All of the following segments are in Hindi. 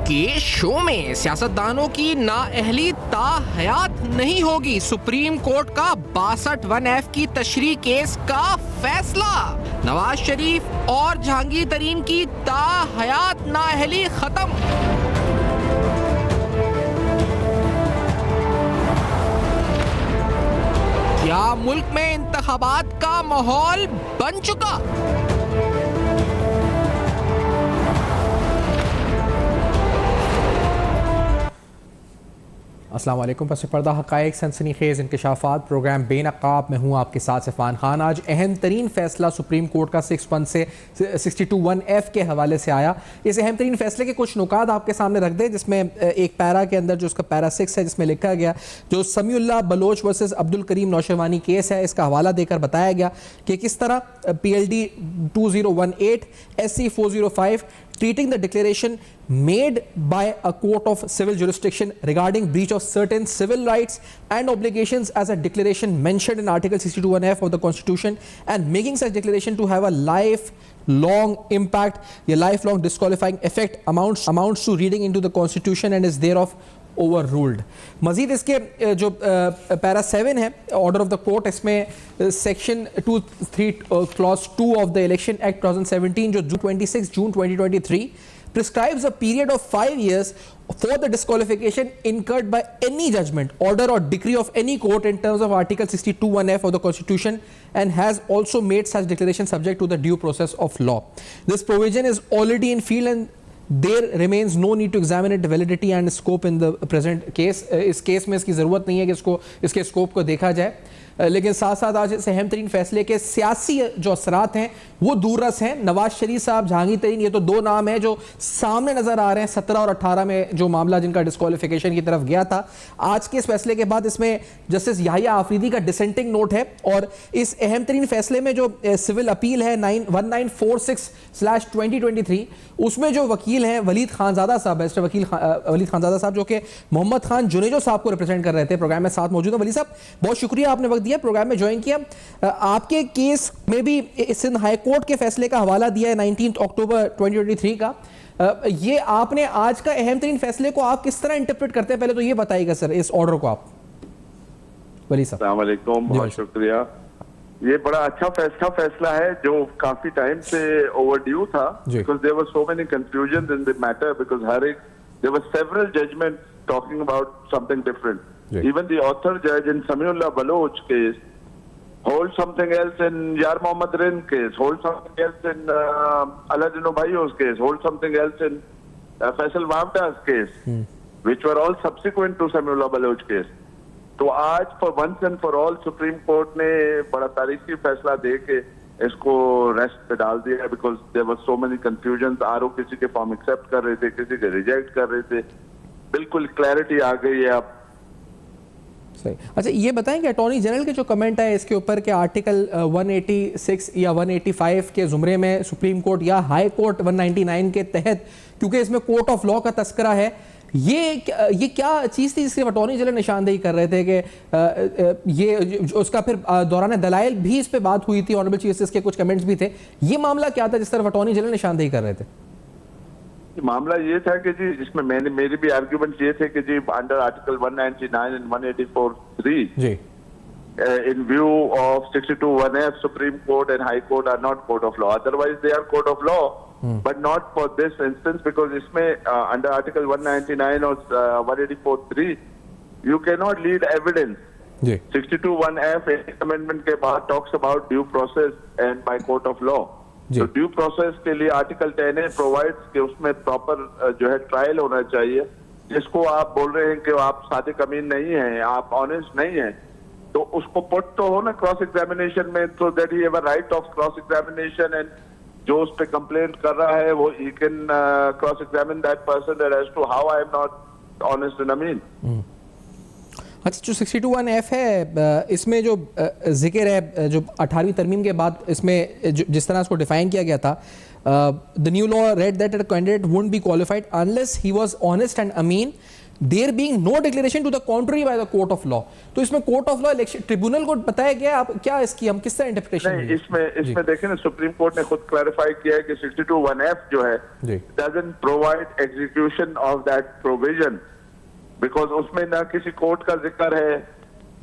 के शो में सियासतदानों की नाअहली ताहयात नहीं होगी। सुप्रीम कोर्ट का 62 1F की तशरीह केस का फैसला। नवाज शरीफ और जहांगीर तरीन की ताहयात नाअहली खत्म। क्या मुल्क में इंतखाबात का माहौल बन चुका? अस्सलाम वालेकुम। पस पर्दा हक़ाइक़ सनसनीखेज़ इंकशाफ़ात प्रोग्राम बेनक़ाब में हूँ आपके साथ सिफ़ान खान। आज अहम तरीन फ़ैसला सुप्रीम कोर्ट का 61 से 62 1F के हवाले से आया। इस अहम तरीन फ़ैसले के कुछ नुकात आपके सामने रख दें, जिसमें एक पैरा के अंदर जो उसका पैरा 6 है, जिसमें लिखा गया जो Samiullah Bloch versus Abdul Karim नौशेरवानी case है, इसका हवाला देकर बताया गया कि किस तरह PLD 2018 SC 405 treating the declaration made by a court of civil jurisdiction regarding breach of certain civil rights and obligations as a declaration mentioned in Article 62 1F of the Constitution and making such declaration to have a lifelong impact, a lifelong disqualifying effect amounts to reading into the Constitution and is thereof overruled. मजीद इसके जो पैरा 7 है ऑर्डर ऑफ द कोर्ट, इसमें section 23 clause 2 of the election act 2017 जो 26 जून 2023 prescribes a period of 5 years for the disqualification incurred by any judgment, order or decree of any court in terms of Article 62 1F of the Constitution and has also made such declaration subject to the due process of law. This provision is already in field and there remains no need to examine its validity and scope in the present case. इस केस में इसकी ज़रूरत नहीं है कि इसके स्कोप को देखा जाए, लेकिन साथ साथ आज इस अहम तरीन फैसले के सियासी जो असरात हैं वो दूररस हैं। नवाज शरीफ साहब, जहांगीर तरीन, ये तो दो नाम हैं जो सामने नजर आ रहे हैं। 17 और 18 में जो मामला जिनका डिस्क्वालिफिकेशन की तरफ गया था, आज के इस फैसले के बाद इसमें जस्टिस याहिया आफरीदी का डिसेंटिंग नोट है और इस अहम तरीन फैसले में जो सिविल अपील है 1946/2023 उसमें जो वकील हैं वलीद खानजादा साहब, बैरिस्टर वकील वलीद खानजादा साहब, जो कि मोहम्मद खान जुनेजो साहब को रिप्रेजेंट कर रहे थे, प्रोग्राम में साथ मौजूद हैं। वली साहब, बहुत शुक्रिया, आपने वक्त दिया, प्रोग्राम में ज्वाइन किया। आपके केस में भी सिंध हाई कोर्ट के फैसले का हवाला दिया है 19 अक्टूबर 2023 का। ये आपने आज का अहम तरीन फैसले को आप किस तरह इंटरप्रेट करते हैं, पहले तो ये बताइएगा सर इस ऑर्डर को आप। वली साहब, अस्सलाम वालेकुम, बहुत शुक्रिया। ये बड़ा अच्छा फैसला है जो काफी टाइम से ओवरड्यू था, because there were so many confusions in the matter, because there were several judgments talking about something different. Even the author judge in Samiullah Baloch case holds something else in Yar Mohammad Rin case, holds something else in Aladdin Obayo's case, holds something else in Faisal Wavda's case, which were all subsequent to Samiullah Baloch case. तो आज for once and for all supreme court ने बड़ा तारीखी फैसला दे के इसको रेस्ट पे डाल दिया, because there were so many confusion. RO किसी के फॉर्म एक्सेप्ट कर रहे थे, किसी के रिजेक्ट कर रहे थे, बिल्कुल क्लैरिटी आ गई है अब। सही। अच्छा, ये बताएं कि अटॉर्नी जनरल के जो कमेंट है इसके ऊपर के आर्टिकल 186 या 185 के जुमरे में सुप्रीम कोर्ट या हाई कोर्ट 199 के तहत, क्योंकि इसमें कोर्ट ऑफ लॉ का तस्करा है, ये क्या चीज़ थी जिसके अटॉर्नी जनरल निशानदेही कर रहे थे कि ये उसका फिर दौरान दलाइल भी इस पे बात हुई थी, ऑनरेबल चीफ जस्टिस के कुछ कमेंट्स भी थे। ये मामला क्या था जिस तरफ अटॉर्नी जनरल निशानदेही कर रहे थे? मामला ये था कि जी, जिसमें मेरी भी आर्ग्यूमेंट ये थे कि जी under article 199 and 184(3 in view of 62 1F, Supreme Court and High Court are not court of law. Otherwise they are court of law, but not for this instance, because इसमें under Article 199 or 184(3 you cannot lead evidence. 62 1F amendment के बाद talks about due process and by court of law. तो ड्यू प्रोसेस के लिए आर्टिकल 10A प्रोवाइड्स कि उसमें प्रॉपर जो है ट्रायल होना चाहिए, जिसको आप बोल रहे हैं कि आप सादिक अमीन नहीं हैं, आप ऑनेस्ट नहीं हैं, तो उसको पुट तो हो ना क्रॉस एग्जामिनेशन में, so that he have a right of cross examination, and जो उस पे कंप्लेंट कर रहा है वो he can cross examine that person as to how I am not honest and अमीन। अच्छा, जो 62 1F है इसमें जो जिक्र है जो 18वीं तरमीम के बाद इसमें जिस तरह इसको डिफाइन किया गया था, the new law read that a candidate wouldn't be qualified unless he was honest and अमीन there being no declaration to the contrary by the court of law. तो इसमें court of law election tribunal को बताया गया, आप क्या इसकी हम किस तरह इंटरप्रिटेशन? नहीं, इसमें देखिए ना, सुप्रीम कोर्ट ने खुद क्लैरिफाई किया है कि 62(1)(f जो है doesn't provide execution of that provision, because उसमें ना किसी कोर्ट का जिक्र है,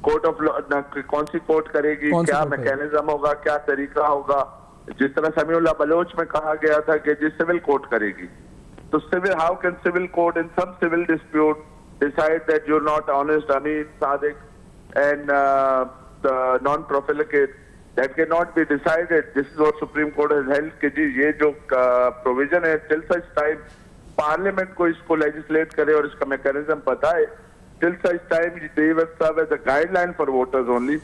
कोर्ट ऑफ लॉ ना कौन सी कोर्ट करेगी, क्या मैकेनिज्म होगा, क्या तरीका होगा। जिस तरह समीउल्लाह बलोच में कहा गया था कि जी सिविल कोर्ट करेगी, तो civil, how can civil court in some civil dispute decide that you are not honest, अमीन, सादिक and non-profligate, that cannot be decided. This is what Supreme Court has held कि जी ये जो provision है, till such time Parliament को इसको legislate करे और इसका mechanism बताए, till such time they will serve as a guideline for voters only.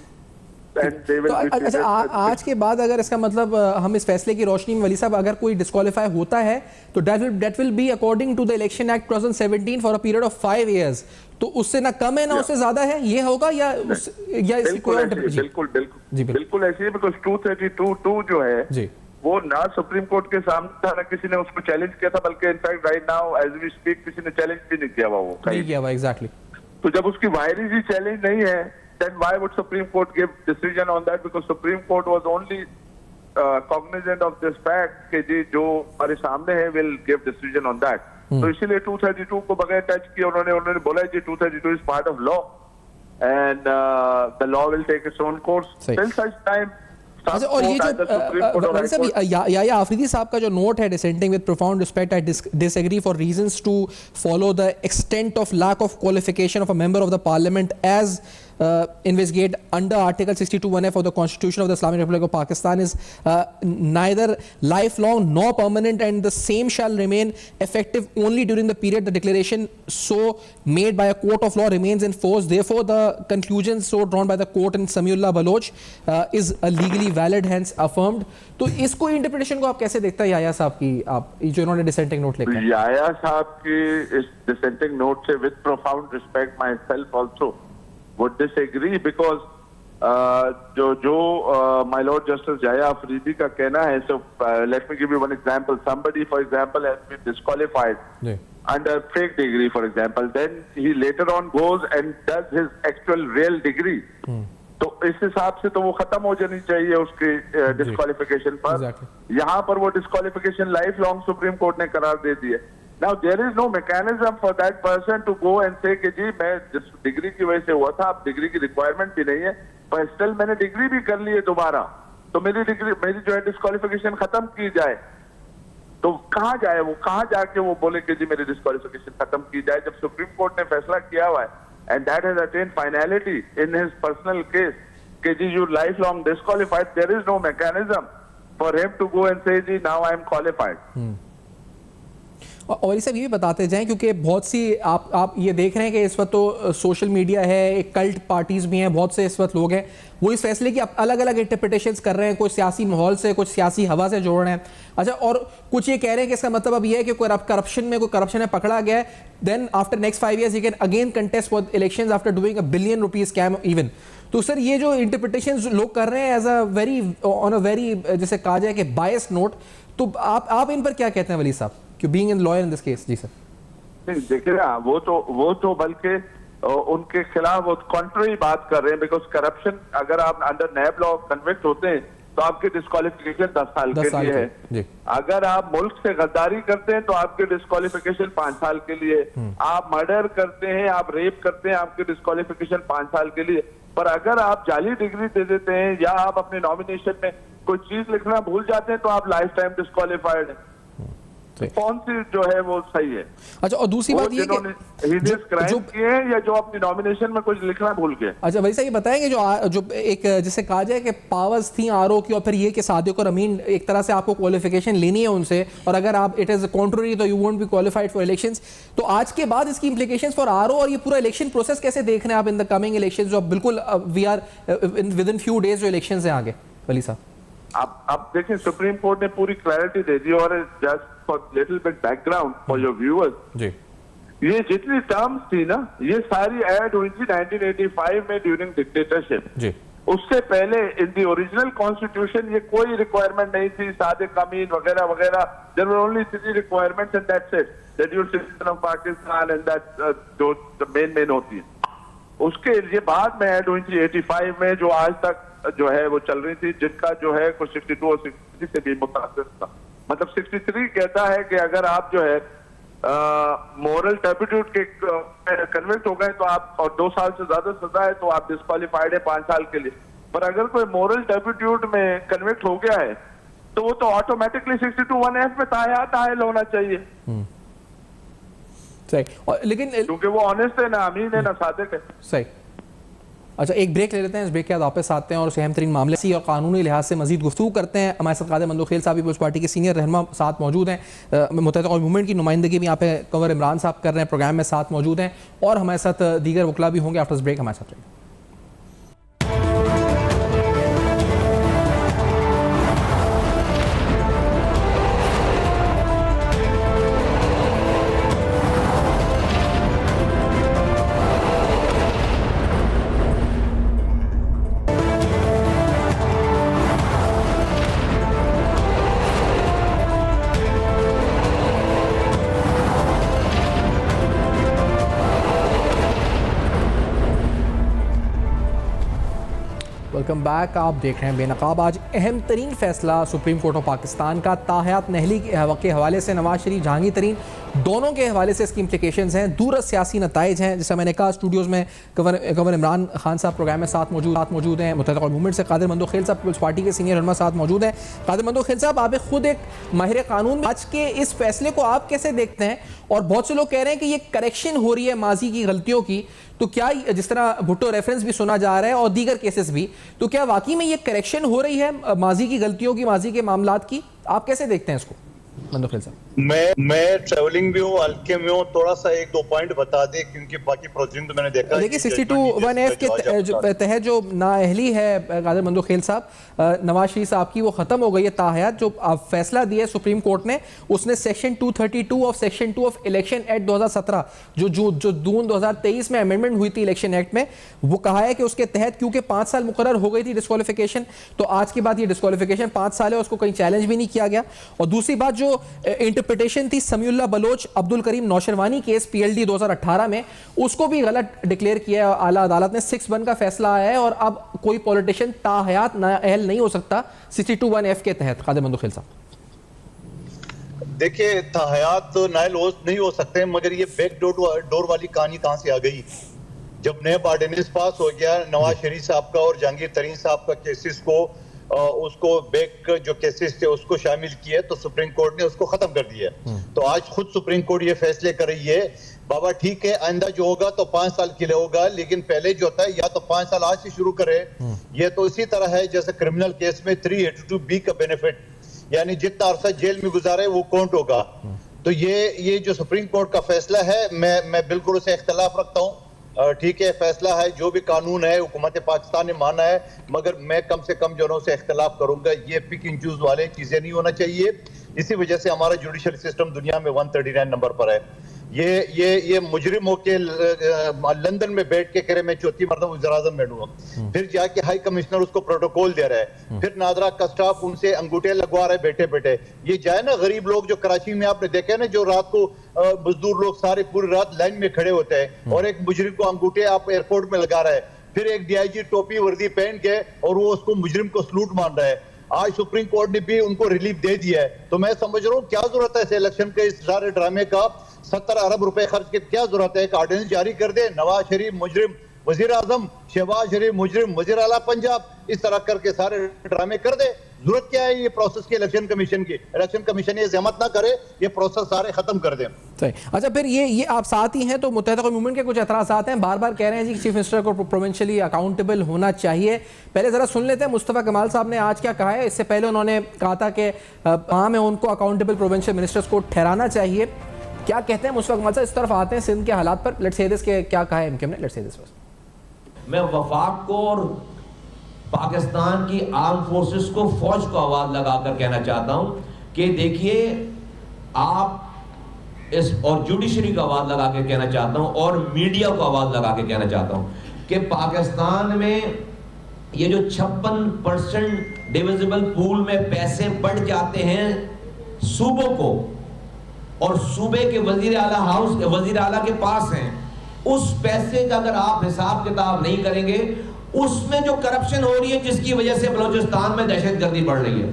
तो अच्छा, आज के बाद अगर इसका मतलब हम इस फैसले की रोशनी में वली साहब अगर कोई डिस्क्वालीफाई होता है तो that will be according to the Election Act 2017 for a period of 5 years, तो उससे ना कम है ना उससे ज्यादा है, ये होगा या इसकी कोई बिल्कुल ऐसी है, बिकॉज 232(2) जो है जी, वो ना सुप्रीम कोर्ट के सामने था, ना किसी ने उसको चैलेंज किया था, बल्कि in fact right now as we speak किसी ने चैलेंज भी नहीं किया हुआ, वो नहीं किया हुआ एग्जैक्टली। तो जब उसकी वायरेज ही चैलेंज नहीं है, then why would Supreme Court give decision on that? Because Supreme Court was only cognizant of this fact कि जी जो हमारे सामने है will give decision on that. तो इसीलिए 232 को बगैर टच किए उन्होंने बोला जी 232 is part of law and the law will take its own course till such time. और ये जो या आफरीदी साहब का जो नोट है dissenting with profound respect I disagree for reasons to follow the extent of lack of qualification of a member of the parliament as investigate under Article 62(1)(f) of the Constitution of the Islamic Republic of Pakistan is neither lifelong nor permanent, and the same shall remain effective only during the period the declaration so made by a court of law remains in force. Therefore, the conclusion so drawn by the court in Samiullah Baloch is legally valid, hence affirmed. तो इसको इंटरप्रिटेशन को आप कैसे देखते हैं याया साहब की, आप जो इन्होंने डिसेंटिंग नोट लिखा है? याया साहब की इस डिसेंटिंग नोट से with profound respect my self also would disagree, because जो my Lord Justice Jaya Afridi का कहना है, so let me give you one example. Somebody, for example, has been disqualified under fake degree, for example. Then he later on goes and does his actual real degree. तो इस हिसाब से तो वो खत्म हो जानी चाहिए उसकी डिस्क्वालिफिकेशन पर। यहाँ पर वो disqualification life long supreme court ने करार दे दी है। Now there is no mechanism for that person to go and say कि जी मैं जिस डिग्री की वजह से हुआ था, अब डिग्री की रिक्वायरमेंट भी नहीं है, पर स्टिल मैंने डिग्री भी कर ली है दोबारा, तो मेरी जो है डिस्क्वालिफिकेशन खत्म की जाए, तो कहाँ जाए वो, कहाँ जाके वो बोले कि जी मेरी डिस्क्वालिफिकेशन खत्म की जाए, जब सुप्रीम कोर्ट ने फैसला किया हुआ है and that has attained finality in his personal case कि जी you lifelong disqualified, there is no mechanism for him to go and say जी नाउ आई एम क्वालिफाइड। और ये सब ये भी बताते जाएं, क्योंकि बहुत सी आप ये देख रहे हैं कि इस वक्त तो सोशल मीडिया है, एक कल्ट पार्टीज भी हैं, बहुत से इस वक्त लोग हैं वो इस फैसले की अलग अलग इंटरप्रिटेशंस कर रहे हैं, कोई सियासी माहौल से, कुछ सियासी हवा से जोड़ रहे हैं। अच्छा, और कुछ ये कह रहे हैं कि इसका मतलब अब ये है कि कोई करप्शन में कोई करप्शन है पकड़ा गया है, then after next 5 years he can again contest for elections after doing $1 billion scam even. तो सर ये जो इंटरप्रिटेशंस लोग कर रहे हैं as a very on a very जैसे कहा जाए कि बायस्ड नोट, तो आप इन पर क्या कहते हैं वली साहब, कि being in lawyer in this case? जी सर, देखिए ना, वो तो बल्कि उनके खिलाफ वो कॉन्ट्ररी बात कर रहे हैं, बिकॉज करप्शन अगर आप अंडर नैब लॉ कन्विक्ट होते हैं तो आपकी डिस्क्वालिफिकेशन 10 साल के लिए है। अगर आप मुल्क से गद्दारी करते हैं तो आपकी डिस्क्वालिफिकेशन 5 साल के लिए, आप मर्डर करते हैं, आप रेप करते हैं, आपकी डिस्क्वालिफिकेशन 5 साल के लिए। पर अगर आप जाली डिग्री दे देते हैं या आप अपने नॉमिनेशन में कोई चीज लिखना भूल जाते हैं तो आप लाइफ टाइम डिस्क्वालिफाइड हैं। कौन सी जो है वो सही है? अच्छा, और दूसरी बात ये कि जो किए हैं या जो अपनी नॉमिनेशन में कुछ लिखना भूल गए। अच्छा, वैसे ये बताएंगे जो एक जिसे कहा जाए कि पावर्स थी आरओ की, और फिर ये कि सादिक और अमीन एक तरह से आपको क्वालिफिकेशन लेनी है उनसे, और अगर आप इट इज कॉन्ट्ररी तो you won't be qualified for elections. तो आज के बाद इसकी इंप्लीकेशंस फॉर आरओ और ये पूरा इलेक्शन प्रोसेस कैसे देख रहे हैं आप इन द कमिंग इलेक्शंस, जो बिल्कुल we are with in few days जो इलेक्शंस हैं आगे? वली साहब, आप देखें, सुप्रीम कोर्ट ने पूरी क्लैरिटी दे दी, और just for little bit background for your viewers जी, ये जितनी टर्म्स थी ना, ये सारी ऐड हुई थी 1985 में ड्यूरिंग डिक्टेटरशिप जी। उससे पहले इन दी ओरिजिनल कॉन्स्टिट्यूशन ये कोई रिक्वायरमेंट नहीं थी, सादिक अमीन वगैरह वगैरह, there were only 3 requirements and that's it, that you are citizen of Pakistan and that जो मेन होती है। उसके लिए बाद में ऐड हुई थी 85 में, जो आज तक जो है वो चल रही थी, जिनका जो है कुछ 62 और 63 से भी मुतासिर था। मतलब 63 कहता है कि अगर आप जो है मोरल टर्पिट्यूड के कन्विक्ट हो गए तो आप, और 2 साल से ज्यादा सजा है तो आप डिस्क्वालीफाइड है 5 साल के लिए। पर अगर कोई मोरल टर्पिट्यूड में कन्विक्ट हो गया है तो वो तो ऑटोमेटिकली 62(1)(f) में तायात आयल होना चाहिए। सही, और लेकिन क्योंकि वो ऑनेस्ट है ना, अमीन है ना, सादिक है। सही। अच्छा, एक ब्रेक ले लेते हैं, इस ब्रेक के बाद वापस आते हैं और उस अहम तरीन मामले सी और कानूनी लिहाज से मजीद गुफ्तगू करते हैं। हमारे साथ कादिर मंदोखेल साहब पीपल्स पार्टी के सीनियर रहनुमा साथ मौजूद हैं, मुत्तहिदा कौम मूवमेंट की नुमाइंदगी भी यहाँ पे कंवर इमरान साहब कर रहे हैं, प्रोग्राम में साथ मौजूद हैं, और हमारे साथ दीगर वकला भी होंगे। आफ्टर ब्रेक हमारे साथ रहेंगे। Welcome back. आप देख रहे हैं बेनकाब। आज अहम तरीन फैसला सुप्रीम कोर्ट ऑफ पाकिस्तान का ताहयात नहली के हवाले से, नवाज शरीफ जहांगीर तरीन दोनों के हवाले से इसकी इम्प्लिकेशंस हैं, दूर सियासी नताइज हैं। जैसा मैंने कहा, स्टूडियोज़ में कंवर इमरान खान साहब प्रोग्राम में साथ मौजूद हैं, मुत्तहिदा कौम मूवमेंट से कादिर मंदोखेल साहब पीपल्स पार्टी के सीनियर रहनुमा साथ मौजूद हैं। कादिर मंदोखेल साहब, आप खुद एक माहिर कानून, आज के इस फैसले को आप कैसे देखते हैं? और बहुत से लोग कह रहे हैं कि ये करेक्शन हो रही है माजी की गलतियों की, तो क्या जिस तरह भुट्टो रेफरेंस भी सुना जा रहा है और दीगर केसेस भी, तो क्या वाकई में ये करेक्शन हो रही है माजी की गलतियों की, माजी के मामलात की? आप कैसे देखते हैं इसको मंदोखेल साहब? मैं ट्रैवलिंग भी हूँ, हल्के में हूँ, थोड़ा सा 1-2 पॉइंट बता दे, क्योंकि बाकी प्रोसीजर तो मैंने देखा। देखिए 62(1)(f) के तहत जो नाअहली है कादिर मंदोखेल साहब, नवाज शरीफ साहब की, वो खत्म हो गई है ताहयात। जो फैसला दिया है सुप्रीम कोर्ट ने, उसने सेक्शन 232 और सेक्शन 2 ऑफ इलेक्शन एक्ट 2017 जो जून 2023 में अमेंडमेंट हुई थी इलेक्शन एक्ट में, वो कहा है कि उसके तहत क्योंकि 5 साल मुकर्रर हो गई थी डिस्क्वालिफिकेशन, तो आज के बाद ये डिस्क्वालिफिकेशन 5 साल है, उसको कहीं चैलेंज भी नहीं किया गया। और दूसरी बात, जो इंटरप्रिटेशन थी Samiullah Bloch Abdul Karim Naushirwani case PLD 2018 में, उसको भी गलत डिक्लेयर किया आला अदालत ने। 6-1 का फैसला आया है और अब कोई पॉलिटिशियन ताहयात नाअहल नहीं हो सकता 62(1)(f) के तहत। कादिर मंदोखेल साहब, देखिए, ताहयात तो नाअहल नहीं हो सकते, मगर ये बैक डोर वाली कहानी कहां से आ गई? जब नया ऑर्डिनेंस पास हो गया नवाज शरीफ साहब का और जहांगीर तरीन साहब का केसेस को, उसको बैक जो केसेस थे उसको शामिल किया, तो सुप्रीम कोर्ट ने उसको खत्म कर दिया। तो आज खुद सुप्रीम कोर्ट ये फैसले कर रही है, बाबा ठीक है, आइंदा जो होगा तो 5 साल के लिए होगा, लेकिन पहले जो होता है या तो 5 साल आज से शुरू करे। ये तो इसी तरह है जैसे क्रिमिनल केस में 382B का बेनिफिट, यानी जितना अरसा जेल में गुजारे वो काउंट होगा। तो ये जो सुप्रीम कोर्ट का फैसला है, मैं बिल्कुल उसे इख्तिलाफ रखता हूँ। ठीक है, फैसला है, जो भी कानून है हुकूमत पाकिस्तान ने माना है, मगर मैं कम से कम जो से इख्तिलाफ करूंगा, ये पिक एंड चूज वाले चीजें नहीं होना चाहिए। इसी वजह से हमारा जुडिशल सिस्टम दुनिया में 139 नंबर पर है। ये मुजरिम होके लंदन में बैठ के करे मैं चौथी मरतबा वज़ीर-ए-आज़म बैठूंगा, फिर जाके हाई कमिश्नर उसको प्रोटोकॉल दे रहा है, फिर नादरा का स्टाफ उनसे अंगूठे लगवा रहा है बैठे बैठे। ये जाए ना, गरीब लोग जो कराची में आपने देखे ना, जो रात को मजदूर लोग सारे पूरी रात लाइन में खड़े होते हैं और एक मुजरिम को अंगूठे आप एयरपोर्ट में लगा रहा है, फिर एक DIG टोपी वर्दी पहन के और वो उसको मुजरिम को सलूट मान रहा है। आज सुप्रीम कोर्ट ने भी उनको रिलीफ दे दिया है। तो मैं समझ रहा हूँ क्या जरूरत है इस इलेक्शन के इस सारे ड्रामे का? 70 अरब रुपए खर्च के क्या जरूरत है? एक ऑर्डिनेंस जारी कर दे, नवाज शरीफ मुजरिम वज़ीर-ए-आज़म, शहबाज शरीफ मुजरिम वज़ीर आला पंजाब, इस तरह करके सारे ड्रामे कर दे। जरूरत क्या है ये प्रोसेस की? इलेक्शन कमीशन की। इलेक्शन कमीशन ये जहमत ना करे, ये प्रोसेस सारे खत्म कर दे। अच्छा, फिर ये आप साथ ही हैं, तो मुत्तहिदा कौम मूवमेंट के कुछ एतराज़ात हैं, बार बार कह रहे हैं जी चीफ मिनिस्टर को प्रोविंशियली अकाउंटेबल होना चाहिए। पहले जरा सुन लेते हैं मुस्तफ़ा कमाल साहब ने आज क्या कहा है। इससे पहले उन्होंने कहा था कि हाँ, मैं उनको अकाउंटेबल प्रोविंशियल मिनिस्टर्स को ठहराना चाहिए। क्या कहते हैं मुस्तफ़ा कमाल साहब? इस तरफ आते हैं सिंध के हालात पर। लेट्स से दिस के क्या कहा है MKM ने, लेट्स से दिस। मैं वफाक को और पाकिस्तान की आर्म फोर्सेस को, फौज को आवाज लगाकर कहना चाहता हूं कि देखिए, आप इस, और जुडिशरी को आवाज लगा के कहना चाहता हूं और मीडिया को आवाज लगा के कहना चाहता हूं कि पाकिस्तान में ये जो 56% डिविजिबल पूल में पैसे बढ़ जाते हैं सूबों को, और सूबे के वजीर आला के पास हैं, उस पैसे का अगर आप हिसाब किताब नहीं करेंगे, उसमें जो करप्शन हो रही है जिसकी वजह से बलूचिस्तान में दहशतगर्दी बढ़ रही है,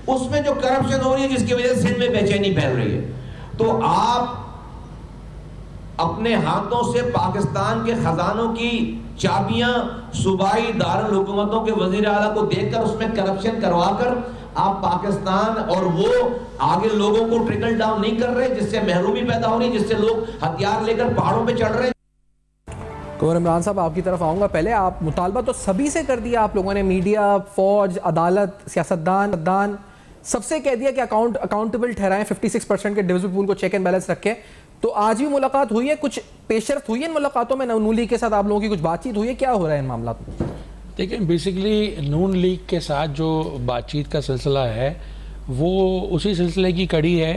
उसमें जो करप्शन हो रही है जिसकी वजह से सिंध में बेचैनी फैल रही है, तो आप अपने हाथों से पाकिस्तान के खजानों की चाबियां सूबाई दारुल हुकूमतों के वजीर आला को देकर उसमें करप्शन करवाकर आप पाकिस्तान और वो आगे लोगों को ट्रिकल डाउन नहीं कर रहे, जिससे महरूमी पैदा हो रही, जिससे लोग हथियार लेकर पहाड़ों पे चढ़ रहे हैं। गवर्नर इमरान साहब, आपकी तरफ आऊँगा। पहले आप मुतालबा तो सभी से कर दिया आप लोगों ने, मीडिया, फौज, अदालत, सियासतदान, सबसे कह दिया कि अकाउंटेबल ठहराएं, 56% के डिविजिबल पूल को चेक एंड बैलेंस रखें। तो आज भी मुलाकात हुई है, कुछ पेशरफ्त हुई है इन मुलाकातों में? नून लीग के साथ आप लोगों की कुछ बातचीत हुई है? क्या हो रहा है इन मामलों में? देखिए, बेसिकली नून लीग के साथ जो बातचीत का सिलसिला है वो उसी सिलसिले की कड़ी है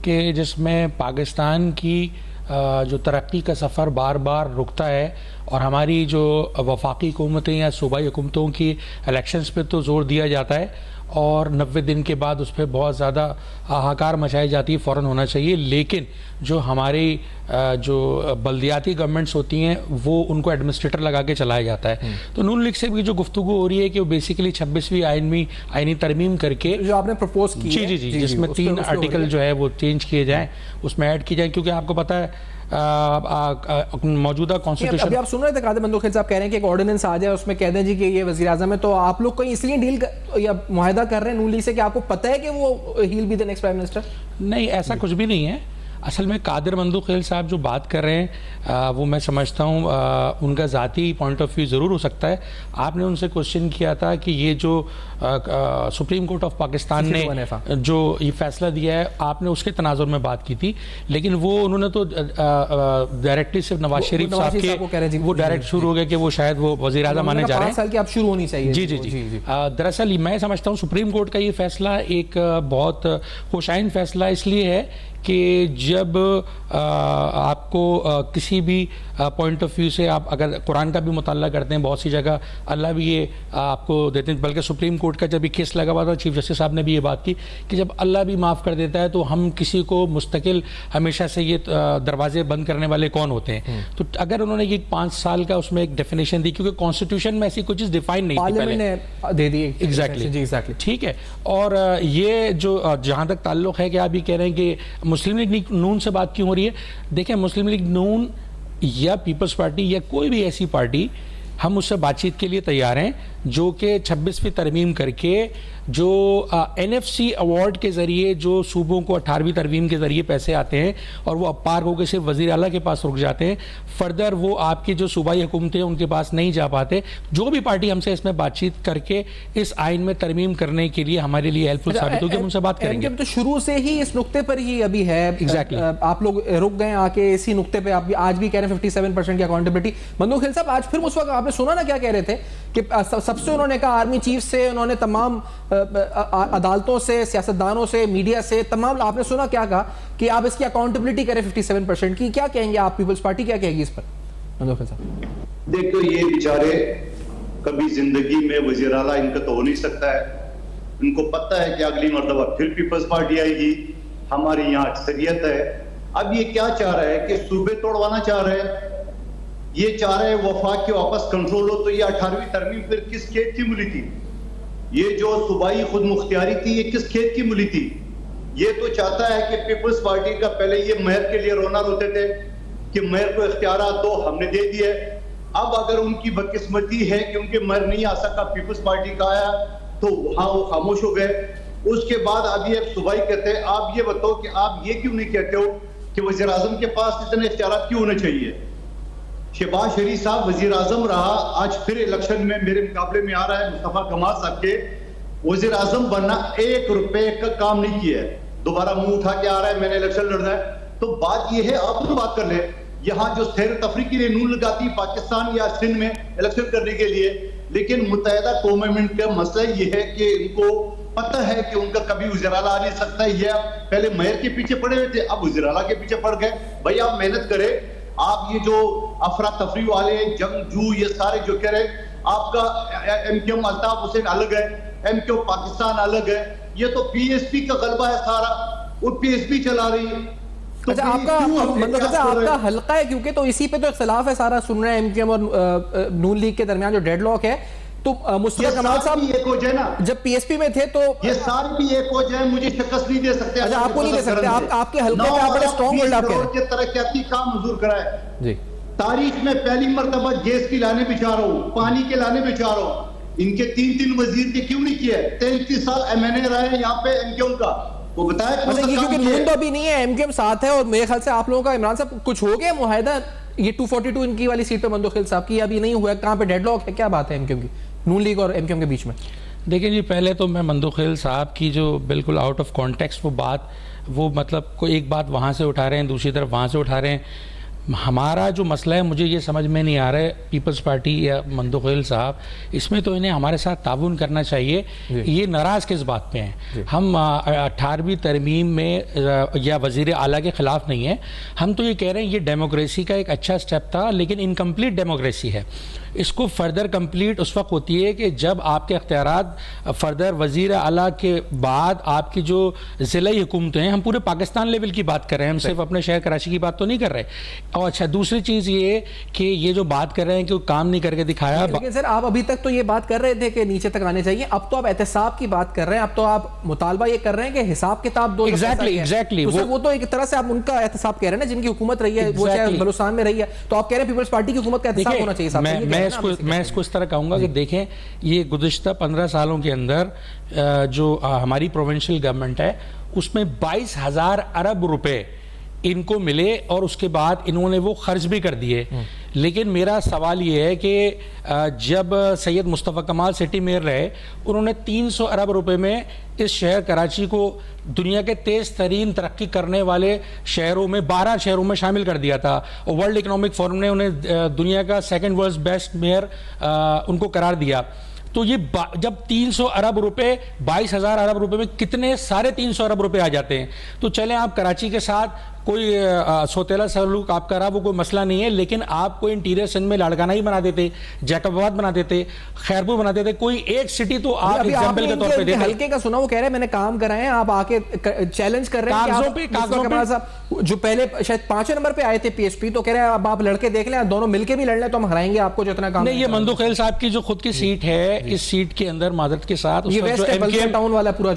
कि जिसमें पाकिस्तान की जो तरक्की का सफ़र बार बार रुकता है, और हमारी जो वफाकी हुकूमतें या सूबाई हुकूमतों की इलेक्शंस पे तो जोर दिया जाता है और 90 दिन के बाद उस पर बहुत ज़्यादा हाहाकार मचाई जाती है, फ़ौरन होना चाहिए, लेकिन जो हमारी जो बल्दियाती गवर्नमेंट्स होती हैं वो उनको एडमिनिस्ट्रेटर लगा के चलाया जाता है। तो नून लीग से भी जो गुफ्तगू हो रही है कि वो बेसिकली 26वीं आईनी तरमीम करके जो आपने प्रपोज की जी जिसमें 3 आर्टिकल जो है वो चेंज किए जाएँ, उसमें ऐड किए जाए, क्योंकि आपको पता है मौजूदा कॉन्स्टिट्यूशन। अभी आप सुन रहे थे कादिर बंदूक साहब कह रहे हैं कि एक ऑर्डिनेंस आ जाए, उसमें कह दें जी कि ये वज़ीर आज़म है, तो आप लोग कोई इसलिए डील या मुआहदा कर रहे हैं नून लीग से कि आपको पता है कि वो he will be the next prime minister? नहीं, ऐसा कुछ भी नहीं है। असल में कादिर बंदूक साहब जो बात कर रहे हैं वो मैं समझता हूँ उनका ज़ाती पॉइंट ऑफ व्यू ज़रूर हो सकता है। आपने उनसे क्वेश्चन किया था कि ये जो सुप्रीम कोर्ट ऑफ पाकिस्तान ने जो ये फैसला दिया है, आपने उसके तनाजुर में बात की थी, लेकिन वो उन्होंने तो डायरेक्टली सिर्फ नवाज शरीफ साहब के वो डायरेक्ट शुरू हो गया कि वो शायद वो वज़ीर आज़म आने जा रहे हैं, 5 साल की आप शुरू होनी चाहिए। जी। दरअसल मैं समझता हूँ सुप्रीम कोर्ट का ये फैसला एक बहुत खुशाइन फैसला इसलिए है कि जब आपको किसी भी पॉइंट ऑफ व्यू से आप अगर कुरान का भी मुताला करते हैं, बहुत सी जगह अल्लाह भी ये आपको देते हैं, बल्कि सुप्रीम कोर्ट का जब ये केस लगा हुआ था चीफ जस्टिस साहब ने भी ये बात की कि जब अल्लाह भी माफ़ कर देता है तो हम किसी को मुस्तकिल हमेशा से ये दरवाजे बंद करने वाले कौन होते हैं। तो अगर उन्होंने ये 5 साल का उसमें एक डेफिनेशन दी, क्योंकि कॉन्स्टिट्यूशन में ऐसी कोई चीज़ डिफाइन नहीं थी पहले, दे दी एग्जैक्टली ठीक है। और ये जो जहाँ तक ताल्लुक़ है कि आप ये कह रहे हैं कि मुस्लिम लीग नून से बात क्यों हो रही है, देखें मुस्लिम लीग नून या पीपल्स पार्टी या कोई भी ऐसी पार्टी, हम उससे बातचीत के लिए तैयार हैं जो कि 26वीं तरमीम करके जो NFC अवार्ड के ज़रिए जो सूबों को 18वीं तरमीम के ज़रिए पैसे आते हैं और वो अपार होकर सिर्फ वज़ीर आला के पास रुक जाते हैं, फर्दर वो आपकी जो सूबाई हुकूमतें हैं उनके पास नहीं जा पाते। जो भी पार्टी हमसे इसमें बातचीत करके इस आइन में तरमीम करने के लिए हमारे लिए हेल्पफुल साबित होगी, हम उनसे बात करेंगे। तो शुरू से ही इस नुक्ते पर ही अभी है एग्जैक्टली आप लोग रुक गए आके इसी नुक्ते पर, आप आज भी कह रहे हैं 57% की अकाउंटेबिलिटी। बंदूक साहब आज फिर उस वक्त आपने सुना ना क्या कह रहे थे कि सबसे उन्होंने कहा आर्मी चीफ से, उन्होंने तमाम अदालतों से, सियासतदानों से, मीडिया से, तमाम आपने सुना क्या कहा कि आप इसकी अकाउंटेबिलिटी करें 57% की। क्या कहेंगे आप, पीपल्स पार्टी क्या कहेगी इस पर? देखो ये बेचारे कभी जिंदगी में वजीर आला इनका तो हो नहीं सकता है, इनको पता है कि अगली मर्तबा फिर पीपल्स पार्टी आएगी, हमारी यहाँ अक्सरियत है। अब ये क्या चाह रहा है कि सूबे तोड़वाना चाह रहे हैं, ये चाह रहे हैं वफाक के वापस कंट्रोल हो। तो ये 18वीं तरमीम फिर किस खेत की मिली थी? ये जो सूबाई खुद मुख्तियारी थी ये किस खेत की मिली थी? ये तो चाहता है कि पीपल्स पार्टी का पहले ये मेयर के लिए रोना रोते थे कि मेयर को इख्तियारात दो, हमने दे दिए। अब अगर उनकी बदकिस्मती है कि उनके मेयर नहीं आ सका, पीपल्स पार्टी का आया, तो वहां वो खामोश हो गए। उसके बाद अभी एक सूबाई कहते हैं, आप ये बताओ कि आप ये क्यों नहीं कहते हो कि वज़ीर आज़म के पास इतने इख्तियारात क्यों होने चाहिए? शहबाज शरीफ साहब वजीर आजम रहा, आज फिर इलेक्शन में मेरे मुकाबले में आ रहा है मुस्तफा कमाल साहब के, वजीर आजम बनना 1 रुपए का काम नहीं किया है, दोबारा मुंह उठा के आ रहा है मैंने इलेक्शन लड़ना है। तो बात यह है, आप तो बात कर ले, यहाँ जो सैर तफरी के लिए नून लगाती पाकिस्तान या सिंध में इलेक्शन करने के लिए, लेकिन मुत्तहिदा कौम का मसला ये है कि इनको पता है कि उनका कभी वज़ीर आला आ नहीं सकता है। ये पहले मेयर के पीछे पड़े हुए थे, अब वज़ीर आला के पीछे पड़ गए। भाई आप मेहनत करें, आप ये जो अफरा तफरी वाले जंगजू ये सारे जो कह रहे आपका एमक्यूएम अल्ताफ हुसैन अलग है, एमक्यूएम पाकिस्तान अलग है। ये तो पीएसपी का गलबा है सारा, वो पीएसपी चला रही है। तो अच्छा, आपका हल्का है क्योंकि, तो इसी पे तो इख्तिलाफ है सारा, सुन रहे हैं एमक्यूएम और नून लीग के दरमियान जो डेडलॉक है। तो मुस्तफा कमाल साहब एक हो जाए ना, जब पीएसपी में थे तो ये सारे भी एक हो जाए, मुझे शिकस्त नहीं दे सकते। अच्छा, आपको नहीं दे सकते, आपके हल्के पे आप बड़े स्ट्रॉन्ग वर्ड आप कह रहे हैं। तरक्याती काम मंजूर कराए जी, तारीख में पहली मर्तबा गैस की लाने भी चाह रहा हूँ, पानी के लाने भी चाह रहा हूँ। इनके 3 वजीर के क्यों नहीं किए? 33 साल एमएनए रहे यहाँ पे एमक्यूएम का, वो बताया क्योंकि नून तो अभी नहीं है, एमक्यूएम साथ है। और मेरे ख्याल से आप लोगों का, इमरान साहब, कुछ हो गया मुआहिदा ये 242 इनकी वाली सीट पे मंदोखिल साहब की, अभी नहीं हुआ? कहाँ पे डेडलॉक है, क्या बात है एमक्यूएम की, नून लीग और एमक्यूएम के बीच में? देखिए जी, पहले तो मैं मंदोखिल साहब की जो बिल्कुल आउट ऑफ कॉन्टेक्स्ट वो बात, वो मतलब कोई एक बात वहाँ से उठा रहे हैं, दूसरी तरफ वहाँ से उठा रहे हैं। हमारा जो मसला है, मुझे ये समझ में नहीं आ रहा है, पीपल्स पार्टी या मंदोखिल साहब, इसमें तो इन्हें हमारे साथ ताउन करना चाहिए। ये नाराज़ किस बात पे हैं? हम 18वीं तरमीम में या वज़ीर आला के ख़िलाफ़ नहीं है। हम तो ये कह रहे हैं ये डेमोक्रेसी का एक अच्छा स्टेप था, लेकिन इनकम्प्लीट डेमोक्रेसी है। इसको फर्दर कंप्लीट उस वक्त होती है कि जब आपके अख्तियारात फर्दर वज़ीर आला के बाद आपकी जो ज़िला हुकूमतें हैं, हम पूरे पाकिस्तान लेवल की बात कर रहे हैं, हम सिर्फ अपने शहर कराची की बात तो नहीं कर रहे। और अच्छा, दूसरी चीज़ ये कि ये जो बात कर रहे हैं कि वो काम नहीं करके दिखाया। लेकिन सर, आप अभी तक तो ये बात कर रहे थे कि नीचे तक आने चाहिए, अब तो आप एहतसाब की बात कर रहे हैं, अब तो आप मुतालबा ये कर रहे हैं कि हिसाब किताब दो। एग्जैक्टली वो तो एक तरह से आप उनका एहतसाब कह रहे हैं ना, जिनकी हुकूमत रही है, वो चाहे बलूचिस्तान में रही है, तो आप कह रहे हैं पीपल्स पार्टी की हुकूमत का एहतसाब होना चाहिए। मैं इसको इस तरह कहूँगा कि देखें, ये गुज़िश्ता 15 सालों के अंदर जो हमारी प्रोविंशियल गवर्नमेंट है, उसमें 22,000 अरब रुपए इनको मिले और उसके बाद इन्होंने वो खर्च भी कर दिए। लेकिन मेरा सवाल ये है कि जब सैयद मुस्तफ़ा कमाल सिटी मेयर रहे, उन्होंने 300 अरब रुपए में इस शहर कराची को दुनिया के तेज़ तरीन तरक्की करने वाले शहरों में 12 शहरों में शामिल कर दिया था, और वर्ल्ड इकोनॉमिक फोरम ने उन्हें दुनिया का सेकंड वर्ल्ड बेस्ट मेयर उनको करार दिया। तो ये जब 300 अरब रुपए 22,000 अरब रुपए में कितने सारे 300 अरब रुपए आ जाते हैं। तो चलें, आप कराची के साथ कोई सौतेला सलूक आपका रहा, वो कोई मसला नहीं है, लेकिन आपको इंटीरियर सिंध में लाड़काना ही बना देते, जैकबाबाद बना देते, खैरपुर बना देते, कोई एक सिटी तो आप एग्जाम्पल के तौर पे देते। हल्के का सुना, वो कह रहे हैं मैंने काम कराए हैं, आप आके चैलेंज कर रहे हैं कागजों पे जो पहले शायद 5वें नंबर पे आए थे पीएसपी, तो कह रहे हैं अब आप लड़के देख लें, दोनों मिलके भी लड़ लें तो हम हराएंगे आपको जितना काम। नहीं, ये मंदोखिल साहब की जो खुद की सीट है, इस सीट के अंदर मादरत के साथ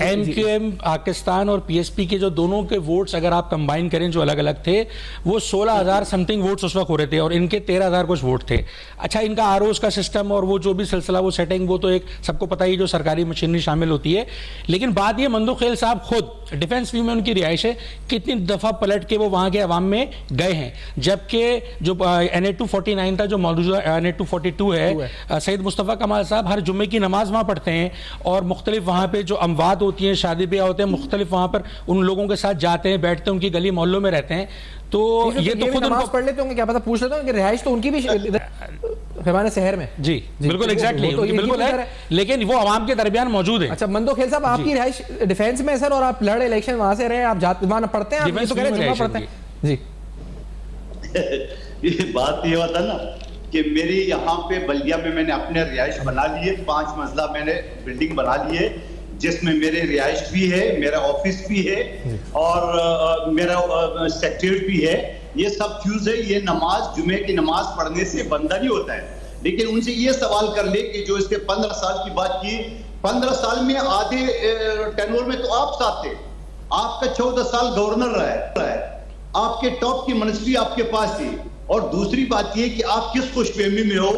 एमक्यूएम पाकिस्तान और पीएसपी के जो दोनों के वोट्स अगर आप कंबाइन करें जो अलग अलग थे, वो 16,000 समथिंग वोट्स उस वक्त हो रहे थे, और इनके 13,000 कुछ वोट थे। अच्छा, इनका आरओएस का सिस्टम और वो जो भी सिलसिला, वो सेटिंग, वो तो एक सबको पता ही, जो सरकारी मशीनरी शामिल होती है। लेकिन बात ये, मंदोखिल साहब खुद डिफेंस व्यू में उनकी रिहाइश है, कितनी दफा पलट के वो वहां के अवाम में गए हैं, जबकि जो NA-249 था, जो मौजूदा NA-242 है, सैयद मुस्तफ़ा कमाल साहब हर जुम्मे की नमाज वहां पढ़ते हैं, और मुख्तलिफ वहां पे जो अमवात होती हैं, शादी ब्याह होते हैं, मुख्तलिफ वहां पर उन लोगों के साथ जाते हैं, बैठते हैं, उनकी गली मोहल्लों में रहते हैं। तो ये तो खुद नमाज पढ़ लेते होंगे, क्या पता, पूछ लेते होंगे, रिहाइश तो उनकी भी फैमाने शहर में। जी बिल्कुल, एग्जैक्टली, बिल्कुल है, लेकिन वो आवाम के दरमियान मौजूद है। अच्छा, मंदोखिल साहब, आपकी रिहाइश डिफेंस में है सर, और आप लड़े इलेक्शन वहां से रहे, आप जाते वहां पढ़ते हैं, आप तो कह रहे हैं पढ़ते हैं जी। ये बात ये होता ना कि मेरी यहाँ पे बल्दिया में मैंने अपने रिहाइश बना ली है, 5 मंजिला मैंने बिल्डिंग बना ली है, जिसमें मेरे रिहाइश भी है, मेरा ऑफिस भी है, और मेरा सेक्रेटरीट भी है। ये सब चीज है। ये नमाज, जुमे की नमाज पढ़ने से बंदा नहीं होता है। लेकिन उनसे ये सवाल कर ले कि जो इसके 15 साल की बात की, 15 साल में आधे टेन्योर में तो आप साथ थे, आपका 14 साल गवर्नर रहा है, आपके टॉप की मिनिस्ट्री आपके पास थी। और दूसरी बात ये कि आप किस खुशफहमी में हो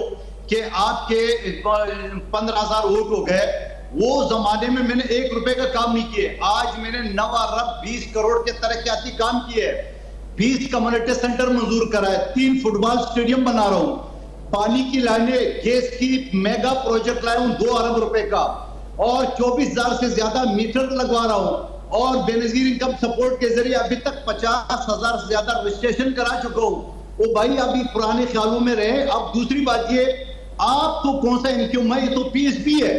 कि आपके 15,000 वोट हो गए। वो जमाने में मैंने 1 रुपए का काम नहीं किए, आज मैंने 9 अरब 20 करोड़ के तरक्याती काम किए, 20 कम्युनिटी सेंटर मंजूर कराए, 3 फुटबॉल स्टेडियम बना रहा हूं, पानी की लाइनें, गैस की मेगा प्रोजेक्ट लाया हूं 2 अरब रुपए का, और 24,000 से ज्यादा मीटर लगवा रहा हूं, और बेनजीर इनकम सपोर्ट के जरिए अभी तक 50,000 से ज्यादा रजिस्ट्रेशन करा चुका हूं। वो भाई अभी पुराने ख्यालों में रहे। अब दूसरी बात ये, आप तो कौन सा एमक्यूएम है, ये तो पीएसपी है।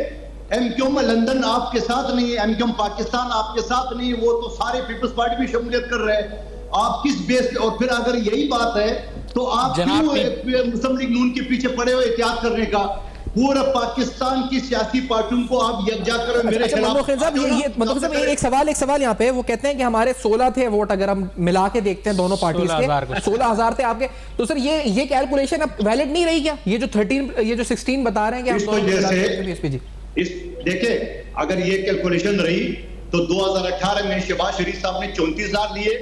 एमक्यूएम लंदन आपके साथ नहीं है, एमक्यूएम पाकिस्तान आपके साथ नहीं है, वो तो सारे पीपल्स पार्टी भी शमूलियत कर रहे हैं। आप किस बेस पे, और फिर अगर यही बात है तो आप क्यों मुस्लिम लीग नून के पीछे पड़े हुए एहतियात करने का? पूरे पाकिस्तान की सियासी पार्टियों को आप यकजा करो मेरे खिलाफ। एक सवाल यहाँ पे, वो कहते हैं कि हमारे 16 थे वोट, अगर हम मिला के देखते हैं दोनों पार्टी के 16,000 थे आपके, तो सर ये कैलकुलेशन अब वैलिड नहीं रही क्या? ये जो 16 बता रहे हैं कि देखिए अगर ये कैलकुलेशन रही तो 2018 में शहबाज शरीफ साहब ने 34,000 लिए,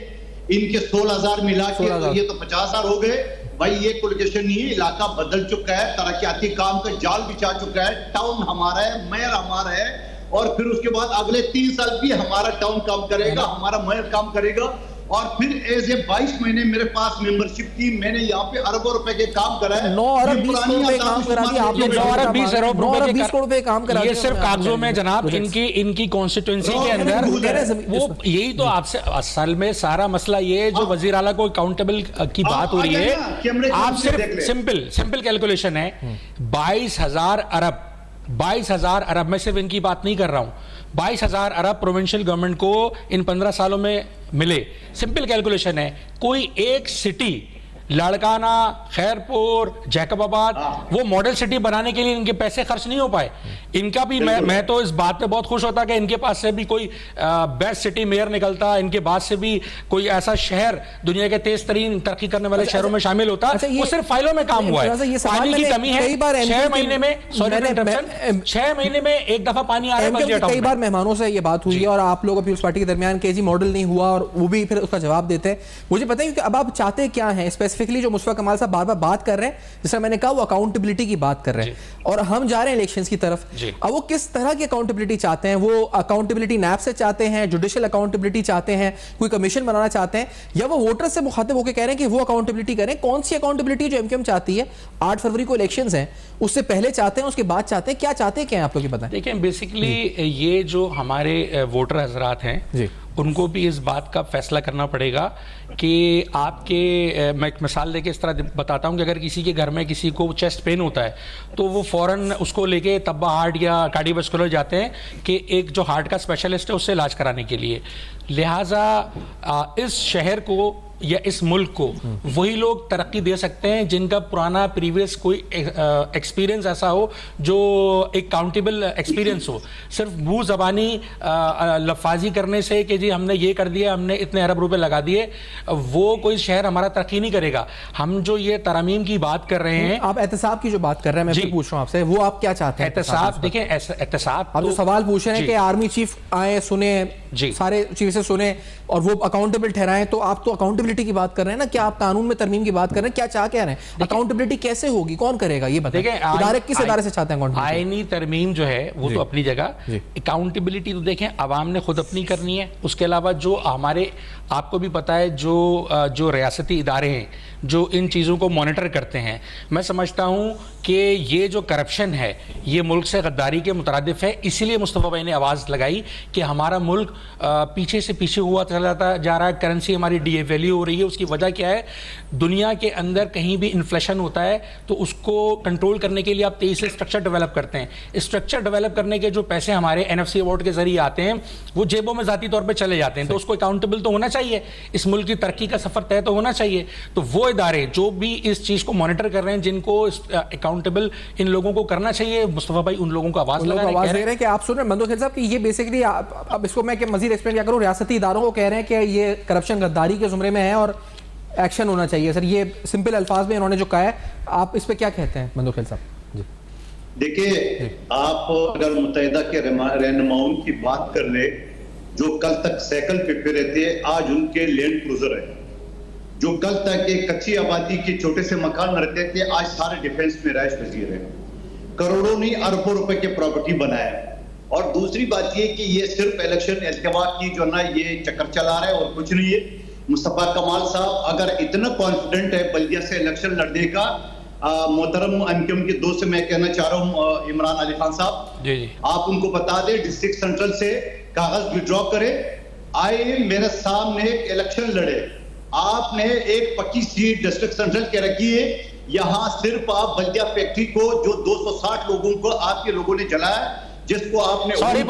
इनके 16,000 मिला के ये तो 50,000 हो गए। भाई ये कैलकुलेशन नहीं है, इलाका बदल चुका है, तरक्याती काम का जाल बिछा चुका है, टाउन हमारा है, मेयर हमारा है, और फिर उसके बाद अगले 3 साल भी हमारा टाउन काम करेगा, हमारा मेयर काम करेगा। और फिर ऐसे 22 महीने मेरे पास मेंबरशिप की, मैंने यहाँ पे अरबों रुपए के काम करा है। 9 अरब 20 करोड़ काम करा दिया आपने, 9 अरब 20 अरब रुपए काम करा, ये सिर्फ कागजों में जनाब, इनकी कॉन्स्टिट्यूंसी के अंदर वो यही तो आपसे असल में सारा मसला ये जो वजीर आला को अकाउंटेबल की बात हो रही है, आप सिर्फ सिंपल कैलकुलेशन है 22,000 अरब, मैं सिर्फ इनकी बात नहीं कर रहा हूं, 22,000 अरब प्रोविंशियल गवर्नमेंट को इन 15 सालों में मिले। सिंपल कैलकुलेशन है, कोई एक सिटी लाड़काना, खैरपुर, जैकबाबाद, वो मॉडल सिटी बनाने के लिए इनके पैसे खर्च नहीं हो पाए। इनका भी मैं तो इस बात पे बहुत खुश होता कि इनके पास से भी कोई बेस्ट सिटी मेयर निकलता, इनके बाद से भी कोई ऐसा शहर दुनिया के तेज तरीन तरक्की करने वाले शहरों में शामिल होता। वो सिर्फ फाइलों में काम हुआ है, पानी की कमी है। 6 महीने में 6 महीने में एक दफा पानी आ रहा है। कई बार मेहमानों से ये बात हुई है और आप लोग पीपल्स पार्टी के दरमियान के जी मॉडल नहीं हुआ और वो भी फिर उसका जवाब देते हैं। मुझे पता है कि अब आप चाहते क्या है स्पेसिफिकली, जो मुस्तफा कमाल साहब बार बार बात कर रहे हैं, जैसा मैंने कहा वो अकाउंटेबिलिटी की बात कर रहे हैं, और हम जा रहे हैं इलेक्शंस की तरफ। अब वो किस तरह की अकाउंटेबिलिटी चाहते हैं? वो अकाउंटेबिलिटी नैब से चाहते हैं, जुडिशियल अकाउंटेबिलिटी चाहते हैं, कोई कमीशन बनाना चाहते हैं, या वो वोटर से मुखातिब होकर कह रहे हैं कि वो अकाउंटेबिलिटी करें? कौन सी अकाउंटेबिलिटी जो एमक्यूएम चाहती है? 8 फरवरी को इलेक्शंस हैं, उससे पहले चाहते हैं, उसके बाद चाहते हैं, क्या चाहते हैं, क्या है आप लोग बताएं। देखिए बेसिकली ये जो हमारे वोटर हजरात हैं जी, उनको भी इस बात का फैसला करना पड़ेगा कि आपके, मैं एक मिसाल देके इस तरह बताता हूँ कि अगर किसी के घर में किसी को चेस्ट पेन होता है तो वो फ़ौरन उसको लेके तब्बा हार्ट या कार्डियोवैस्कुलर जाते हैं कि एक जो हार्ट का स्पेशलिस्ट है उससे इलाज कराने के लिए। लिहाजा इस शहर को या इस मुल्क को वही लोग तरक्की दे सकते हैं जिनका पुराना प्रीवियस कोई एक्सपीरियंस ऐसा हो जो एक काउंटेबल एक्सपीरियंस हो। सिर्फ मुंह ज़बानी लफाजी करने से कि जी हमने ये कर दिया, हमने इतने अरब रुपए लगा दिए, वो कोई शहर हमारा तरक्की नहीं करेगा। हम जो ये तरमीम की बात कर रहे हैं, आप एहतसाब की जो बात कर रहे हैं, मैं पूछ रहा हूं आपसे, वो आप क्या चाहते हैं? एहतसाब देखिए, एहतसाब आप जो सवाल पूछ रहे हैं कि आर्मी चीफ आए, सुने, सारे चीफ से सुने और वो अकाउंटेबल ठहराएं, तो आप तो अकाउंटेबिलिटी की बात कर रहे हैं ना, क्या आप कानून में तरमीम की बात कर रहे हैं? क्या चाह कह रहे हैं? अकाउंटेबिलिटी कैसे होगी, कौन करेगा, ये बताइए। इदारे किस इदारे से चाहते हैं? आईनी तरमीम जो है वो तो अपनी जगह, अकाउंटेबिलिटी तो देखें अवाम ने खुद अपनी करनी है। उसके अलावा जो हमारे, आपको भी पता है, जो रियासती इदारे हैं जो इन चीज़ों को मॉनिटर करते हैं, मैं समझता हूँ कि ये जो करप्शन है ये मुल्क से गद्दारी के मुतरादिफ है। इसीलिए मुस्तफ़ा भाई ने आवाज़ लगाई कि हमारा मुल्क पीछे से पीछे हुआ चला जा रहा है, करेंसी हमारी डीवैल्यू हो रही है। उसकी वजह क्या है? दुनिया के अंदर कहीं भी इन्फ्लेशन होता है तो उसको कंट्रोल करने के लिए आप तेजी से स्ट्रक्चर डेवलप करते हैं। स्ट्रक्चर डेवलप करने के जो पैसे हमारे NFC अवार्ड के जरिए आते हैं वो जेबों में जाती तौर पर चले जाते हैं, तो उसको अकाउंटेबल तो होना चाहिए। इस मुल्क की तरक्की का सफर तय तो होना चाहिए। तो वो इदारे जो भी इस चीज को मॉनिटर कर रहे हैं, जिनको अकाउंटेबल इन लोगों को करना चाहिए, मुस्तफा भाई उन लोगों को आवाज दे रहे हैं कि आप सुन रहे हैं मंदो खेल साहब कि ये बेसिकली, अब इसको मैं मजीद एक्सप्लेन क्या करूं, रियासती इदारों को कह रहे हैं कि ये करप्शन गद्दारी के जुमरे में है और एक्शन होना चाहिए। सर ये सिंपल अल्फाज में इन्होंने जो कहा है, आप इस पे क्या कहते हैं मंदो खेल साहब? देखिए, आप अगर मुत्तहिदा के रहनुमाओं की बात कर ले, जो कल तक साइकिल पे फिर रहे थे, आज उनके लैंड क्रूजर है। जो कल तक एक कच्ची आबादी के छोटे से मकान रहते थे, आज सारे डिफेंस में राइश पजीर है। करोड़ों नहीं अरबों रुपए के प्रॉपर्टी बनाया। और दूसरी बात ये कि ये सिर्फ इलेक्शन एल्तवा की जो ना ये चक्कर चला रहा है और कुछ नहीं है। मुस्तफा कमाल साहब अगर इतना कॉन्फिडेंट है बल्दिया से इलेक्शन लड़ने का, मोहतरम एमक्यूएम के दोस्त से मैं कहना चाह रहा हूँ इमरान अली खान साहब, आप उनको बता दें डिस्ट्रिक्ट सेंट्रल से कागज विड्रॉ करे, आए मेरे सामने एक इलेक्शन लड़े। आपने एक पक्की सीट डिस्ट्रिक्ट सेंट्रल के रखी है, यहाँ सिर्फ आप बल्दिया फैक्ट्री को जो 260 लोगों को आपके लोगों ने जलाया, जिसको आपने, सॉरी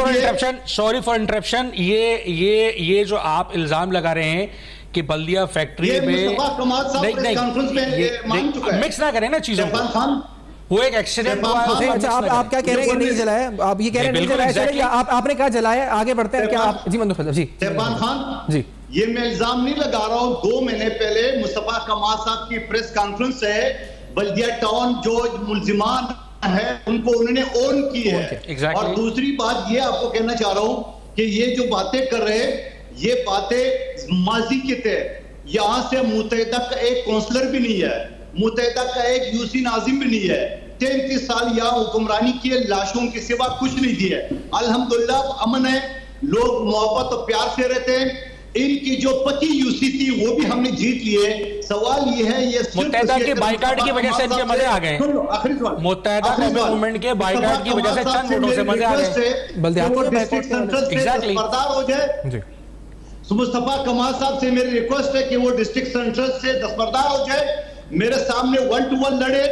फॉर इंटरप्शन, ये जो आप इल्जाम लगा रहे हैं कि बल्दिया फैक्ट्री में, मिक्स ना करें ना चीजों को। वो एक एक्सीडेंट हुआ। अच्छा, आप क्या कह रहे हैं? नहीं जलाया, आप ये कह रहे हैं नहीं जलाया, चलिए आपने कहा जलाया, आगे बढ़ते हैं। क्या आप जी मंदो जी शहबाज खान जी, ये मैं इल्जाम नहीं लगा रहा हूँ, 2 महीने पहले मुस्तफा कमाल साहब की प्रेस कॉन्फ्रेंस है, बल्दिया टाउन जो मुलजिमान है उनको उन्होंने ऑन की है। और दूसरी बात ये आपको कहना चाह रहा हूँ कि ये जो बातें कर रहे हैं ये बातें माजी के थे। यहाँ से मुत्तहिदा का एक काउंसलर भी नहीं है, मुत्तहिदा का एक यूसी नाजिम भी नहीं है, 33 साल यहाँ हुक्मरानी किए, लाशों के सिवा कुछ नहीं दिए। अल्हम्दुलिल्लाह अमन है, लोग मोहब्बत और प्यार से रहते हैं। इनकी जो पति यूसी थी वो भी हमने जीत लिए। सवाल ये है, ये मुत्तहिदा के बाइकाट की वजह से इनके मजे आ गए। मुत्तहिदा मूवमेंट के बाइकाट की वजह से चंद वोटों से मजे आ गए। एग्जैक्टली हो जाए। मुस्तफा कमाल साहब से मेरी रिक्वेस्ट है कि वो डिस्ट्रिक्ट सेंटर से दस्तबरदार हो जाए, मेरे सामने 1 to 1 लड़े।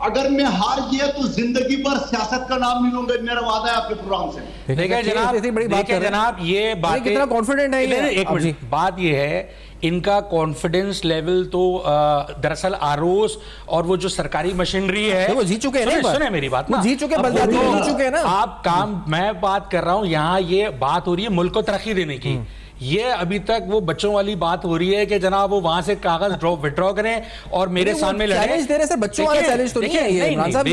अगर मैं हार गया तो जिंदगी भर सियासत का नाम नहीं लूंगा, मेरा वादा है आपके प्रोग्राम से। देखिए जनाब, ये बात कितना कॉन्फिडेंट है ये। एक मिनट, बात ये है इनका कॉन्फिडेंस लेवल तो दरअसल आरोस और वो जो सरकारी मशीनरी है वो जीत चुके हैं। सुने मेरी बात, जीत चुके हैं ना आप काम। मैं बात कर रहा हूं, यहाँ ये बात हो रही है मुल्क को तरक्की देने की। ये अभी तक वो बच्चों वाली बात हो रही है कि जनाब वो वहां से कागज विड्रॉ करें और मेरे सामने लड़े। चैलेंज दे रहे हैं, बच्चों वाला चैलेंज तो नहीं है ये। इमरान साहब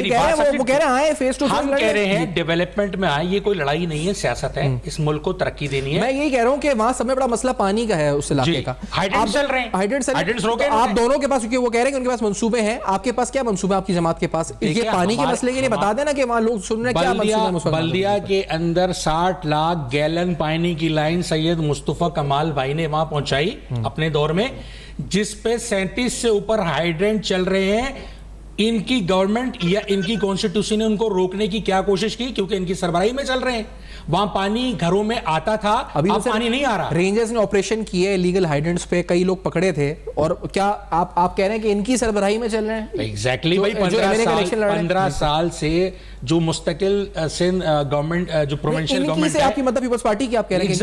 वो कह रहे हैं फेस टू फेस हम कह रहे हैं डेवलपमेंट में आए, ये कोई लड़ाई नहीं है, सियासत है, इस मुल्क को तरक्की देनी है। मैं यही कह रहा हूँ कि वहां सबसे बड़ा मसला पानी का है उस इलाके का। हाइड्रेंट चल रहे हैं, हाइड्रेंट रोके आप दोनों के पास, क्योंकि वो कह रहे हैं कि उनके पास मंसूबे हैं। आपके पास क्या मंसूबे आपकी जमात के पास? ये पानी के मसले के लिए बता देना कि वहां लोग सुन रहे हैं क्या मंसूबा। बल्दिया के अंदर 60 लाख गैलन पानी की लाइन सैयद मुस्तफा कमाल भाई ने वहां पहुंचाई अपने दौर में, जिस पे 37 से ऊपर हाइड्रेंट चल रहे हैं। इनकी गवर्नमेंट या इनकी कॉन्स्टिट्यूशन ने उनको रोकने की क्या कोशिश की? क्योंकि इनकी सरबराही में चल रहे हैं। वहां पानी घरों में आता था, अभी पानी नहीं आ रहा। रेंजर्स ने ऑपरेशन किए इलीगल हाइड्रेंट्स पे, कई लोग पकड़े थे। और क्या आप कह रहे हैं कि इनकी सरबराही में चल रहे हैं? एग्जैक्टली भाई, 15 साल से जो मुस्तकिल सिंध गवर्नमेंट, जो प्रोविंशियल गवर्नमेंट है, आपकी मतलब पीपल्स पार्टी की आप कह रहे हैं,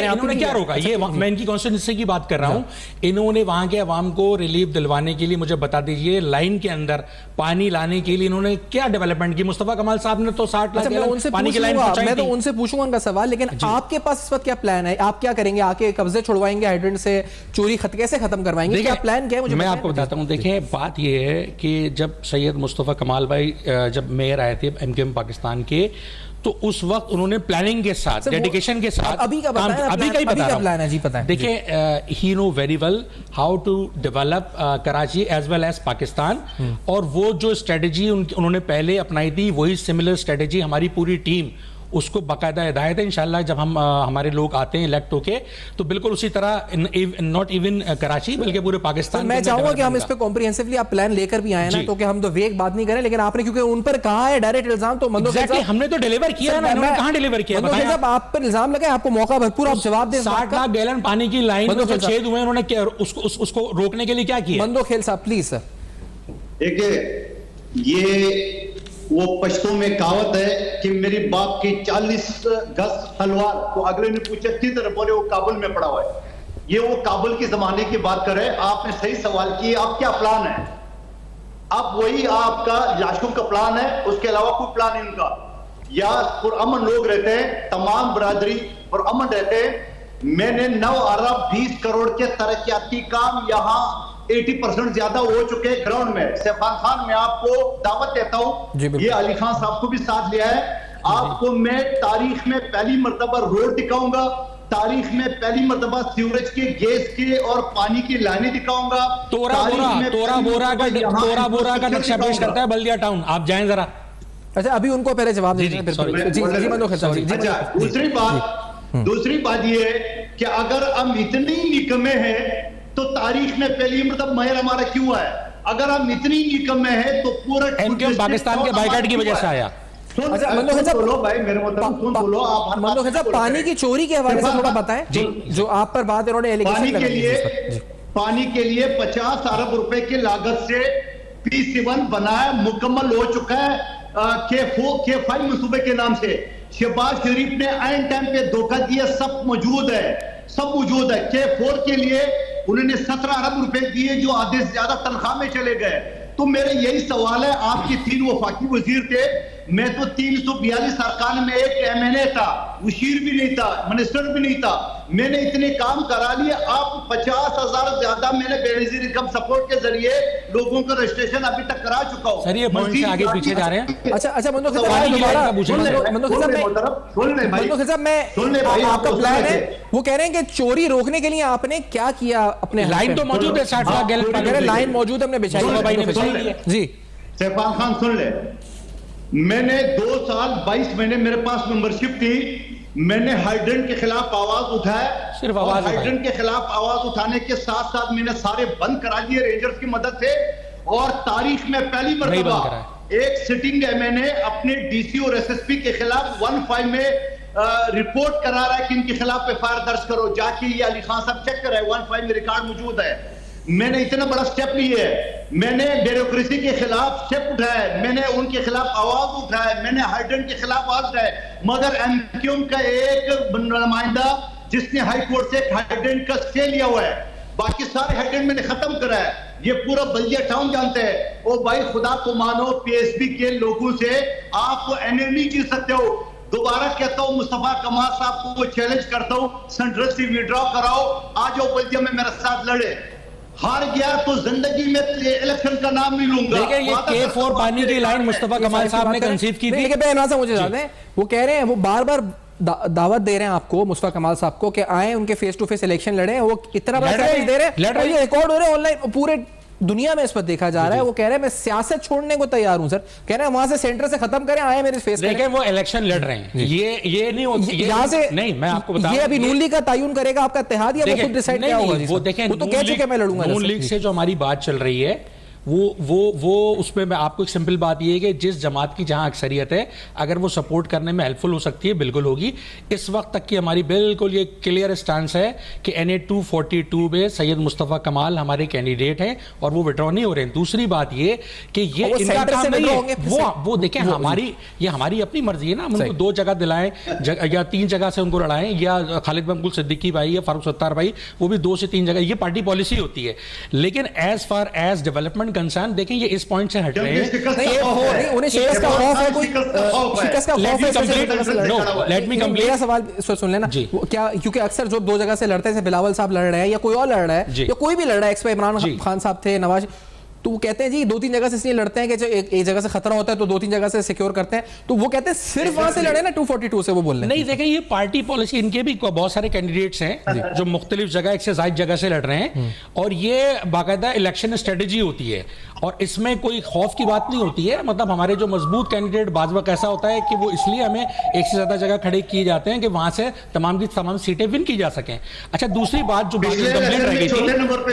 इन्होंने क्या रोका? ये मैं इनकी कॉन्स्टिट्यूंसी की बात कर रहा हूं। इन्होंने वहां के अवाम को रिलीफ दिलवाने के लिए, मुझे बता दीजिए, लाइन के अंदर पानी लाने के लिए इन्होंने क्या डेवलपमेंट की? मुस्तफा कमाल साहब ने तो 60 लाख पानी की लाइन पहुंचाई। मैं तो उनसे पूछूंगा उनका सवाल, लेकिन आपके पास इस वक्त क्या प्लान है? आप क्या करेंगे? आके कब्जे छुड़वाएंगे हाइड्रेंट से? चोरी कैसे खत्म करवाएंगे? क्या प्लान क्या है? मुझे मैं आपको बताता हूं। देखिए, बात यह है कि जब सैयद मुस्तफा कमाल भाई जब मेयर आए थे एमकेएम पाकिस्तान के, तो उस वक्त उन्होंने प्लानिंग के साथ, डेडिकेशन के साथ, अभी का प्लान है जी, पता है। देखिए, he know very well how to develop Karachi as well as Pakistan. और वो जो स्ट्रेटेजी उन्होंने पहले अपनाई थी, वही सिमिलर स्ट्रेटेजी हमारी पूरी टीम उसको बाकायदा हिदायत है। इंशाल्लाह जब हम हमारे लोग आते हैं इलेक्ट होके, तो बिल्कुल उसी तरह, नॉट इवन कराची बल्कि पूरे पाकिस्तान। तो मैं चाहूंगा कि हम इस पे कॉम्प्रिहेंसिवली आप प्लान लेकर भी आए ना, तो कि हम तो वेग बात नहीं करें, लेकिन आपने क्योंकि उन पर कहा है डायरेक्ट इल्जाम, तो हमने तो डिलीवर किया है। कहां डिलीवर किया? जब आप पर इल्जाम लगे, आपको मौका भरपूर, आप जवाब दें। 60 लाख गैलन पानी की लाइन जो छेद हुए, उन्होंने उसको रोकने के लिए क्या किया? मंदो खेल साहब प्लीज सर। देखिए, ये वो पश्तो में कहावत है कि मेरी बाप की 40 गज तलवार, तो अगले ने पूछा किधर? बोले वो काबुल में पड़ा हुआ है। ये वो काबुल के जमाने की बात कर रहे हैं। आपने सही सवाल किया, आप क्या प्लान है? आप वही आपका लाशों का प्लान है, उसके अलावा कोई प्लान नहीं उनका। या पुरअमन लोग रहते हैं, तमाम बरादरी पुरअमन रहते हैं। मैंने 9 अरब 20 करोड़ के तरक्याती काम यहाँ 80% ज्यादा हो चुके हैं ग्राउंड में। सैफान खान, मैं आपको दावत देता हूं, ये अली खान साहब को भी साथ लिया है। आपको मैं तारीख में पहली मर्तबा रोड दिखाऊंगा, तारीख में पहली मर्तबा सीवरेज के, गैस के और पानी की लाइनें दिखाऊंगा। तोरा बोरा का नक्शा पेश करता है बल्दिया टाउन, आप जाएं जरा। अच्छा, अभी उनको पहले जवाब दीजिए। दूसरी बात ये है कि अगर हम इतनी निकम्मे हैं तो तारीख में पहली मतलब महर हमारा क्यों है? अगर हम इतनी निकम्मे हैं तो पूरा एमकेएम पाकिस्तान के बाइकाट की वजह से आया। पानी की चोरी के हवाले से थोड़ा बताएं, जो आप पर बात इन्होंने पानी के लिए 50 अरब रुपए की लागत से P7 बनाया, मुकम्मल हो चुका है K5 मंसूबे के नाम से। शहबाज शरीफ ने आइन टाइम पे धोखा दिया, सब मौजूद है। K4 के लिए उन्होंने 17 अरब रुपए दिए, जो आधे से ज्यादा तनख्वाह में चले गए। तो मेरा यही सवाल है, आपके 3 वफाकी वजीर थे, मैं तो 342 अरकान में एक MNA था, वजीर भी नहीं था, मिनिस्टर भी नहीं था, मैंने इतने काम करा लिए। आप 50,000 ज्यादा मैंने बेनजीर इनकम सपोर्ट के जरिए लोगों का रजिस्ट्रेशन अभी तक करा चुका हूँ। सर ये पॉइंट से आगे पीछे जा रहे हैं। अच्छा मंदोखिल साहब, आपका प्लान है, वो कह रहे हैं कि चोरी रोकने के लिए आपने क्या किया? अपने लाइन तो मौजूद है, 60 लाख गैलन लाइन मौजूद है, हमने बिछाई जी। सैफान खान सुन ले, मैंने 2 साल 22 महीने मेरे पास मेंबरशिप थी, मैंने हाइड्रेंट के खिलाफ आवाज उठाया, सिर्फ आवाज हाइड्रेंट के खिलाफ आवाज उठाने के साथ साथ मैंने सारे बंद करा दिए रेंजर्स की मदद से। और तारीख में पहली मर्तबा एक सिटिंग MNA अपने DC और SSP के खिलाफ 1-5 में रिपोर्ट करा रहा है कि इनके खिलाफ FIR दर्ज करो, जाके ये अली खान साहब चेक कराए, 1-5 में रिकॉर्ड मौजूद है। मैंने इतना बड़ा स्टेप लिया है, मैंने ब्यूरोक्रेसी के खिलाफ स्टेप उठाया, मैंने उनके खिलाफ आवाज उठाया, मैंने हाइड्रेंट के खिलाफ आवाज उठाया, मगर MQM का एक नुमाइंदा जिसने हाई कोर्ट से हाइड्रेंट का स्टे लिया हुआ है, बाकी सारे हाइड्रेंट मैंने खत्म करा है, ये पूरा बल्दिया टाउन जानते हैं। ओ भाई खुदा को मानो, PSP के लोगों से आप NA नहीं जीत सकते हो। दोबारा कहता हूं, मुस्तफा कमाल साहब को चैलेंज करता हूं, सेंट्रल से विड्रॉ कराओ, आ जाओ बल्दिया में मेरे साथ लड़े। हार गया तो जिंदगी में इलेक्शन का नाम नहीं लूंगा। देखिए ये K4 पानी की लाइन मुस्तफा कमाल साहब ने कंसीव की थी। मुझे याद है, वो कह रहे हैं, वो बार बार दावत दे रहे हैं आपको, मुस्तफा कमाल साहब को, कि आए उनके फेस टू फेस इलेक्शन लड़े। वो इतना बड़ा चैलेंज दे रहे हैं, ये रिकॉर्ड हो रहे हैं ऑनलाइन, पूरे दुनिया में इस पर देखा जा रहा है। वो कह रहे हैं मैं सियासत छोड़ने को तैयार हूं सर, कह रहे हैं वहां से सेंटर से खत्म करें, आए मेरे फेस। देखिए वो इलेक्शन लड़ रहे हैं, ये नहीं होती यहां से नहीं। मैं आपको बता, ये अभी नून लीग का तायुन करेगा आपका इत्तेहाद, या वो खुद डिसाइड क्या होगा? वो देखें, वो तो कह चुके मैं लड़ूंगा। नून लीग से जो हमारी बात चल रही है वो उसमें मैं आपको एक सिंपल बात ये है कि जिस जमात की जहां अक्सरियत है, अगर वो सपोर्ट करने में हेल्पफुल हो सकती है, बिल्कुल होगी। इस वक्त तक की हमारी बिल्कुल ये क्लियर स्टांस है कि NA 242 में सैयद मुस्तफा कमाल हमारे कैंडिडेट हैं और वो विड्रॉ नहीं हो रहे हैं। दूसरी बात ये कि ये इनका काम नहीं है, वो देखें, हमारी अपनी मर्जी है ना, हम उनको 2 जगह दिलाएं या 3 जगह से उनको लड़ाएं, या खालिद मकबूल सिद्दीकी भाई या फारूक सत्तार भाई, वो भी 2 से 3 जगह, ये पार्टी पॉलिसी होती है। लेकिन as far as development concern, देखें ये इस पॉइंट से हट रहे हैं। उन्हें शिकस्त का खौफ है, कोई शिकस्त का खौफ है। Let me complete. मेरा सवाल सुन लेना, क्या क्योंकि अक्सर जो 2 जगह से लड़ते हैं, बिलावल साहब लड़ रहे हैं या कोई और लड़ रहा है या कोई भी लड़ रहा है, एक्स पे इमरान खान साहब थे, नवाज, तो वो कहते हैं जी 2-3 जगह से इसलिए लड़ते हैं कि जो एक जगह से खतरा होता है तो 2-3 जगह से सिक्योर करते हैं, तो वो कहते हैं सिर्फ वहां से लड़े ना 242 से, वो बोल रहे हैं। नहीं देखें, ये पार्टी पॉलिसी, इनके भी बहुत सारे कैंडिडेट्स हैं जो मुख्तलिफ जगह, एक से ज्यादा जगह से लड़ रहे हैं, और ये बाकायदा इलेक्शन स्ट्रेटेजी होती है और इसमें कोई खौफ की बात नहीं होती है। मतलब हमारे जो मजबूत कैंडिडेट बाज़ वक्त ऐसा होता है कि वो इसलिए हमें एक से ज्यादा जगह खड़े किए जाते हैं कि वहां से तमाम की तमाम सीटें विन की जा सकें। अच्छा, दूसरी बात जो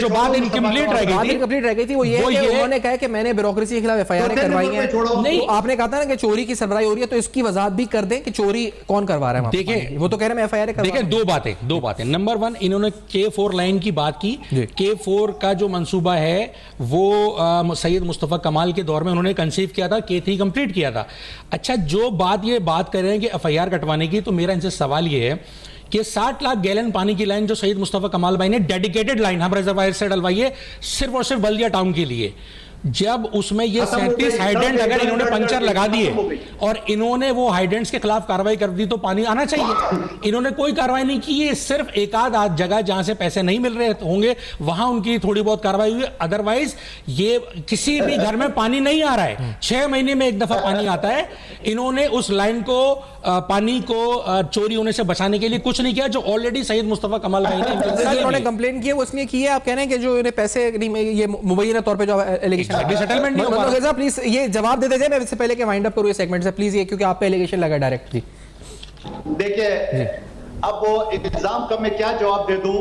बात इनकम्प्लीट रह गई थी, वो ये उन्होंने कहा कि मैंने ब्यूरोक्रेसी के खिलाफ FIR करवाई है। नहीं, आपने कहा था ना कि चोरी की सरबराही हो रही है, तो इसकी वजाहत भी कर दें कि चोरी कौन करवा रहा है। देखिए वो तो कह रहे हैं मैं FIR करवा। देखिए दो बातें। नंबर 1, इन्होंने K4 लाइन की बात की। K4 का जो मंसूबा है वो सैयद मुस्तफा कमाल के दौर में उन्होंने कंसीव किया था, K3 कंप्लीट किया था। अच्छा, जो बात कर रहे हैं कि FIR कटवाने की, तो मेरा इनसे सवाल ये है कि 60 लाख गैलन पानी की लाइन जो सैयद मुस्तफा कमाल भाई ने डेडिकेटेड लाइन हम रिजर्वायर से डलवाई है सिर्फ और सिर्फ बल्दिया टाउन के लिए, जब उसमें ये 37 हाइड्रेंट अगर इन्होंने पंचर लगा दिए और इन्होंने वो हाइड्रेंट्स के खिलाफ कार्रवाई कर दी, तो पानी आना चाहिए। इन्होंने कोई कार्रवाई नहीं की है, सिर्फ एक आध जगह जहां से पैसे नहीं मिल रहे होंगे वहां उनकी थोड़ी बहुत कार्रवाई हुई। अदरवाइज ये किसी भी घर में पानी नहीं आ रहा है, 6 महीने में एक दफा पानी आता है। इन्होंने उस लाइन को पानी को चोरी होने से बचाने के लिए कुछ नहीं किया, जो ऑलरेडी सैयद मुस्तफा कमाल भाई ने उन्होंने कंप्लेंट की है, वो इसलिए की है। आप कह रहे हैं कि जो इन्हें पैसे ये मुबैना तौर पे जो एलिगेशन सेटलमेंट नहीं हो रहा। प्लीज ये जवाब देते जाए, मैं इससे पहले कि वाइंड अप करूं ये सेगमेंट से, प्लीज ये, क्योंकि आप पे एलिगेशन लगा डायरेक्टली। देखिए अब वो इल्जाम का मैं क्या जवाब दे दूं?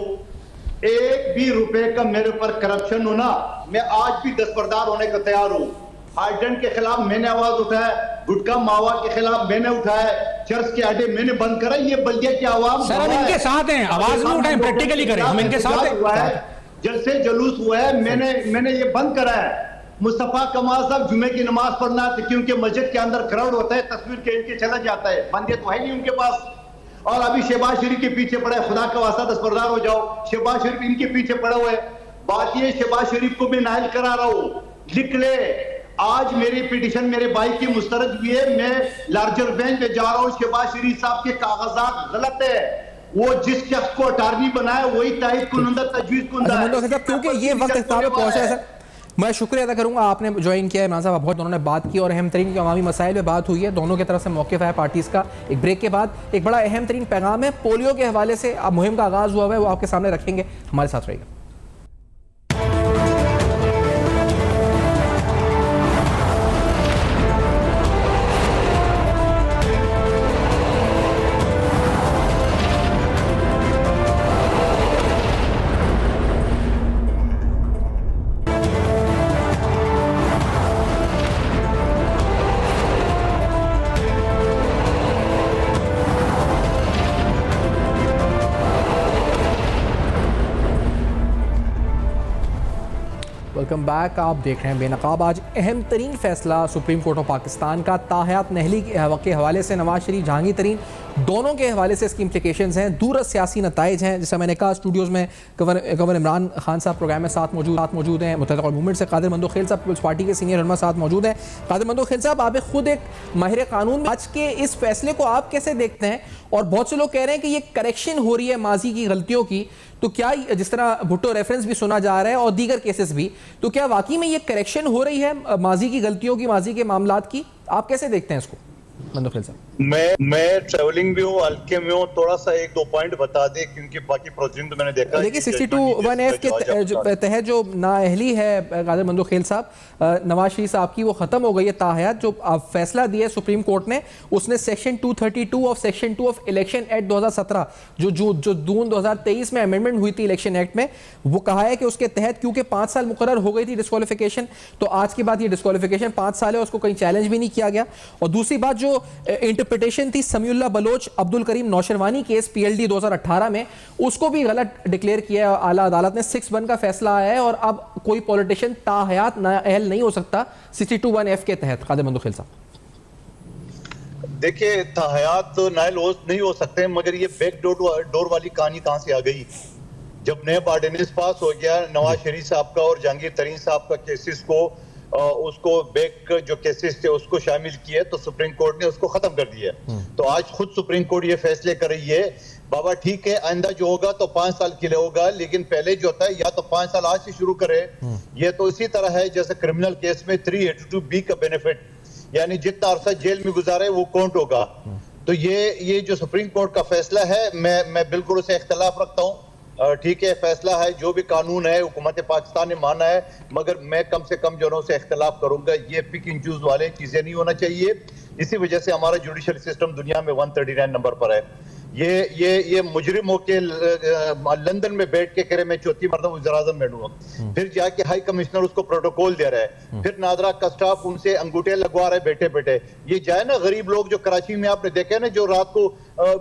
1 भी रुपए का मेरे ऊपर करप्शन हो ना, मैं आज भी दस्तबरदार होने को तैयार हूं। हाइड्रेंट के खिलाफ मैंने आवाज उठाया, गुटखा मावा के खिलाफ मैंने उठाया, चर्च के आटे मैंने बंद करा। ये बल्दिया की आवाज सर, हम इनके साथ हैं, आवाज नहीं उठाएं, प्रैक्टिकली करें, हम इनके साथ हैं। जलसे जुलूस हुआ है, मैंने ये बंद करा है। मुस्तफा कमाल साहब जुमे की नमाज पढ़ना है क्योंकि मस्जिद के अंदर क्राउड होता है, तस्वीर के इनके चला जाता है, बंदे तो है नहीं उनके पास। और अभी शहबाज शरीफ के पीछे पड़ा है, खुदा का वास्ता दस्तबरदार हो जाओ। शहबाज शरीफ इनके पीछे पड़ा हुआ है। बात ये, शहबाज शरीफ को मैं नाइल करा रहा हूं, लिख ले। आज मेरी पिटीशन मेरे भाई की मुस्तरद हुई है, मैं लार्जर बेंच में जा रहा हूं। शहबाज शरीफ साहब के कागजात गलत है, वो जिस शख्स को अटारनी बनाया वही ताइद कुनंदा तजवीज कुंदा है। क्योंकि ये वक्त इख्तिताम पे पहुंचा है सर, मैं शुक्रिया अदा करूंगा आपने ज्वाइन किया है। इमरान साहब बहुत दोनों ने बात की और अहम तरीन अवामी मसाइल पे बात हुई है, दोनों की तरफ से मौक़िफ़ है पार्टीज़ का। एक ब्रेक के बाद एक बड़ा अहम तरीन पैगाम है पोलियो के हवाले से, अब मुहिम का आगाज़ हुआ है, वो आपके सामने रखेंगे, हमारे साथ रहिएगा। Welcome back. आप देख रहे हैं बेनकाब। आज अहम तरीन फैसला सुप्रीम कोर्ट ऑफ पाकिस्तान का ताहयात नहली के हवाले से, नवाज शरीफ जहांगीर तरीन दोनों के हवाले से इसकी इम्प्लिकेशंस हैं, दूर सियासी नताइज हैं। जैसा मैंने कहा, स्टूडियोज़ में गवर्नर इमरान खान साहब प्रोग्राम में साथ मौजूद हैं। मुत्तहदा मूवमेंट से कादिर मंदोखेल साहब पीपल्स पार्टी के सीनियर रहनुमा साथ मौजूद हैं। कादिर मंदोखेल साहब, आप खुद एक माहिर कानून, आज के इस फैसले को आप कैसे देखते हैं? और बहुत से लोग कह रहे हैं कि ये करेक्शन हो रही है माजी की गलतियों की, तो क्या जिस तरह भुट्टो रेफरेंस भी सुना जा रहा है और दीगर केसेस भी, तो क्या वाकई में ये करेक्शन हो रही है माजी की गलतियों की, माजी के मामलात की? आप कैसे देखते हैं इसको मंदोखेल साहब? मैं ट्रैवलिंग भी हूँ, हल्के में हूँ, थोड़ा सा एक दो पॉइंट बता दे क्योंकि बाकी प्रोसीजर तो मैंने देखा। देखिए 62(1)(f) के तहत जो नाअहली है कादिर मंदोखेल साहब, नवाज शरीफ साहब की, वो खत्म हो गई है ताहयात। जो फैसला दिया है सुप्रीम कोर्ट ने, उसने सेक्शन 232 और सेक्शन 2 ऑफ इलेक्शन एक्ट 2017 जो जून 2023 में अमेंडमेंट हुई थी इलेक्शन एक्ट में, वो कहा है कि उसके तहत क्योंकि 5 साल मुकर्रर हो गई थी डिस्क्वालिफिकेशन, तो आज के बाद ये डिस्क्वालिफिकेशन 5 साल है, उसको कहीं चैलेंज भी नहीं किया गया। और दूसरी बात, जो इंटरप्रिटेशन थी Samiullah Bloch Abdul Karim Naushirwani case PLD 2018 में, उसको भी गलत डिक्लेयर किया आला अदालत ने। 6(1) का फैसला आया है और अब कोई पॉलिटिशियन ताहयात नाअहल नहीं हो सकता 62(1)(f) के तहत। कादिर मंदोखेल साहब, देखिए ताहयात तो नाअहल नहीं हो सकते, मगर ये बैक डोर वाली कहानी कहां से आ गई? जब नया ऑर्डिनेंस पास हो गया नवाज शरीफ साहब का और जहांगीर तरीन साहब का केसेस को, उसको बैक जो केसेस थे उसको शामिल किया, तो सुप्रीम कोर्ट ने उसको खत्म कर दिया। तो आज खुद सुप्रीम कोर्ट ये फैसले कर रही है, बाबा ठीक है आइंदा जो होगा तो 5 साल के लिए होगा, लेकिन पहले जो होता है या तो 5 साल आज से शुरू करे। ये तो इसी तरह है जैसे क्रिमिनल केस में 382B का बेनिफिट, यानी जितना अरसा जेल में गुजारे वो काउंट होगा। तो ये जो सुप्रीम कोर्ट का फैसला है, मैं बिल्कुल उसे इख्तिलाफ रखता हूँ। ठीक है, फैसला है, जो भी कानून है हुकूमत पाकिस्तान ने माना है, मगर मैं कम से कम जो से इख्तिलाफ करूंगा, ये पिक एंड चूज वाले चीजें नहीं होना चाहिए। इसी वजह से हमारा जुडिशल सिस्टम दुनिया में 139 नंबर पर है। ये मुजरिम होके लंदन में बैठ के करे मैं चौथी मरतबा वज़ीर-ए-आज़म बैठूंगा, फिर जाके हाई कमिश्नर उसको प्रोटोकॉल दे रहा है, फिर नादरा का स्टाफ उनसे अंगूठे लगवा रहा है बैठे बैठे। ये जाए ना, गरीब लोग जो कराची में आपने देखे ना, जो रात को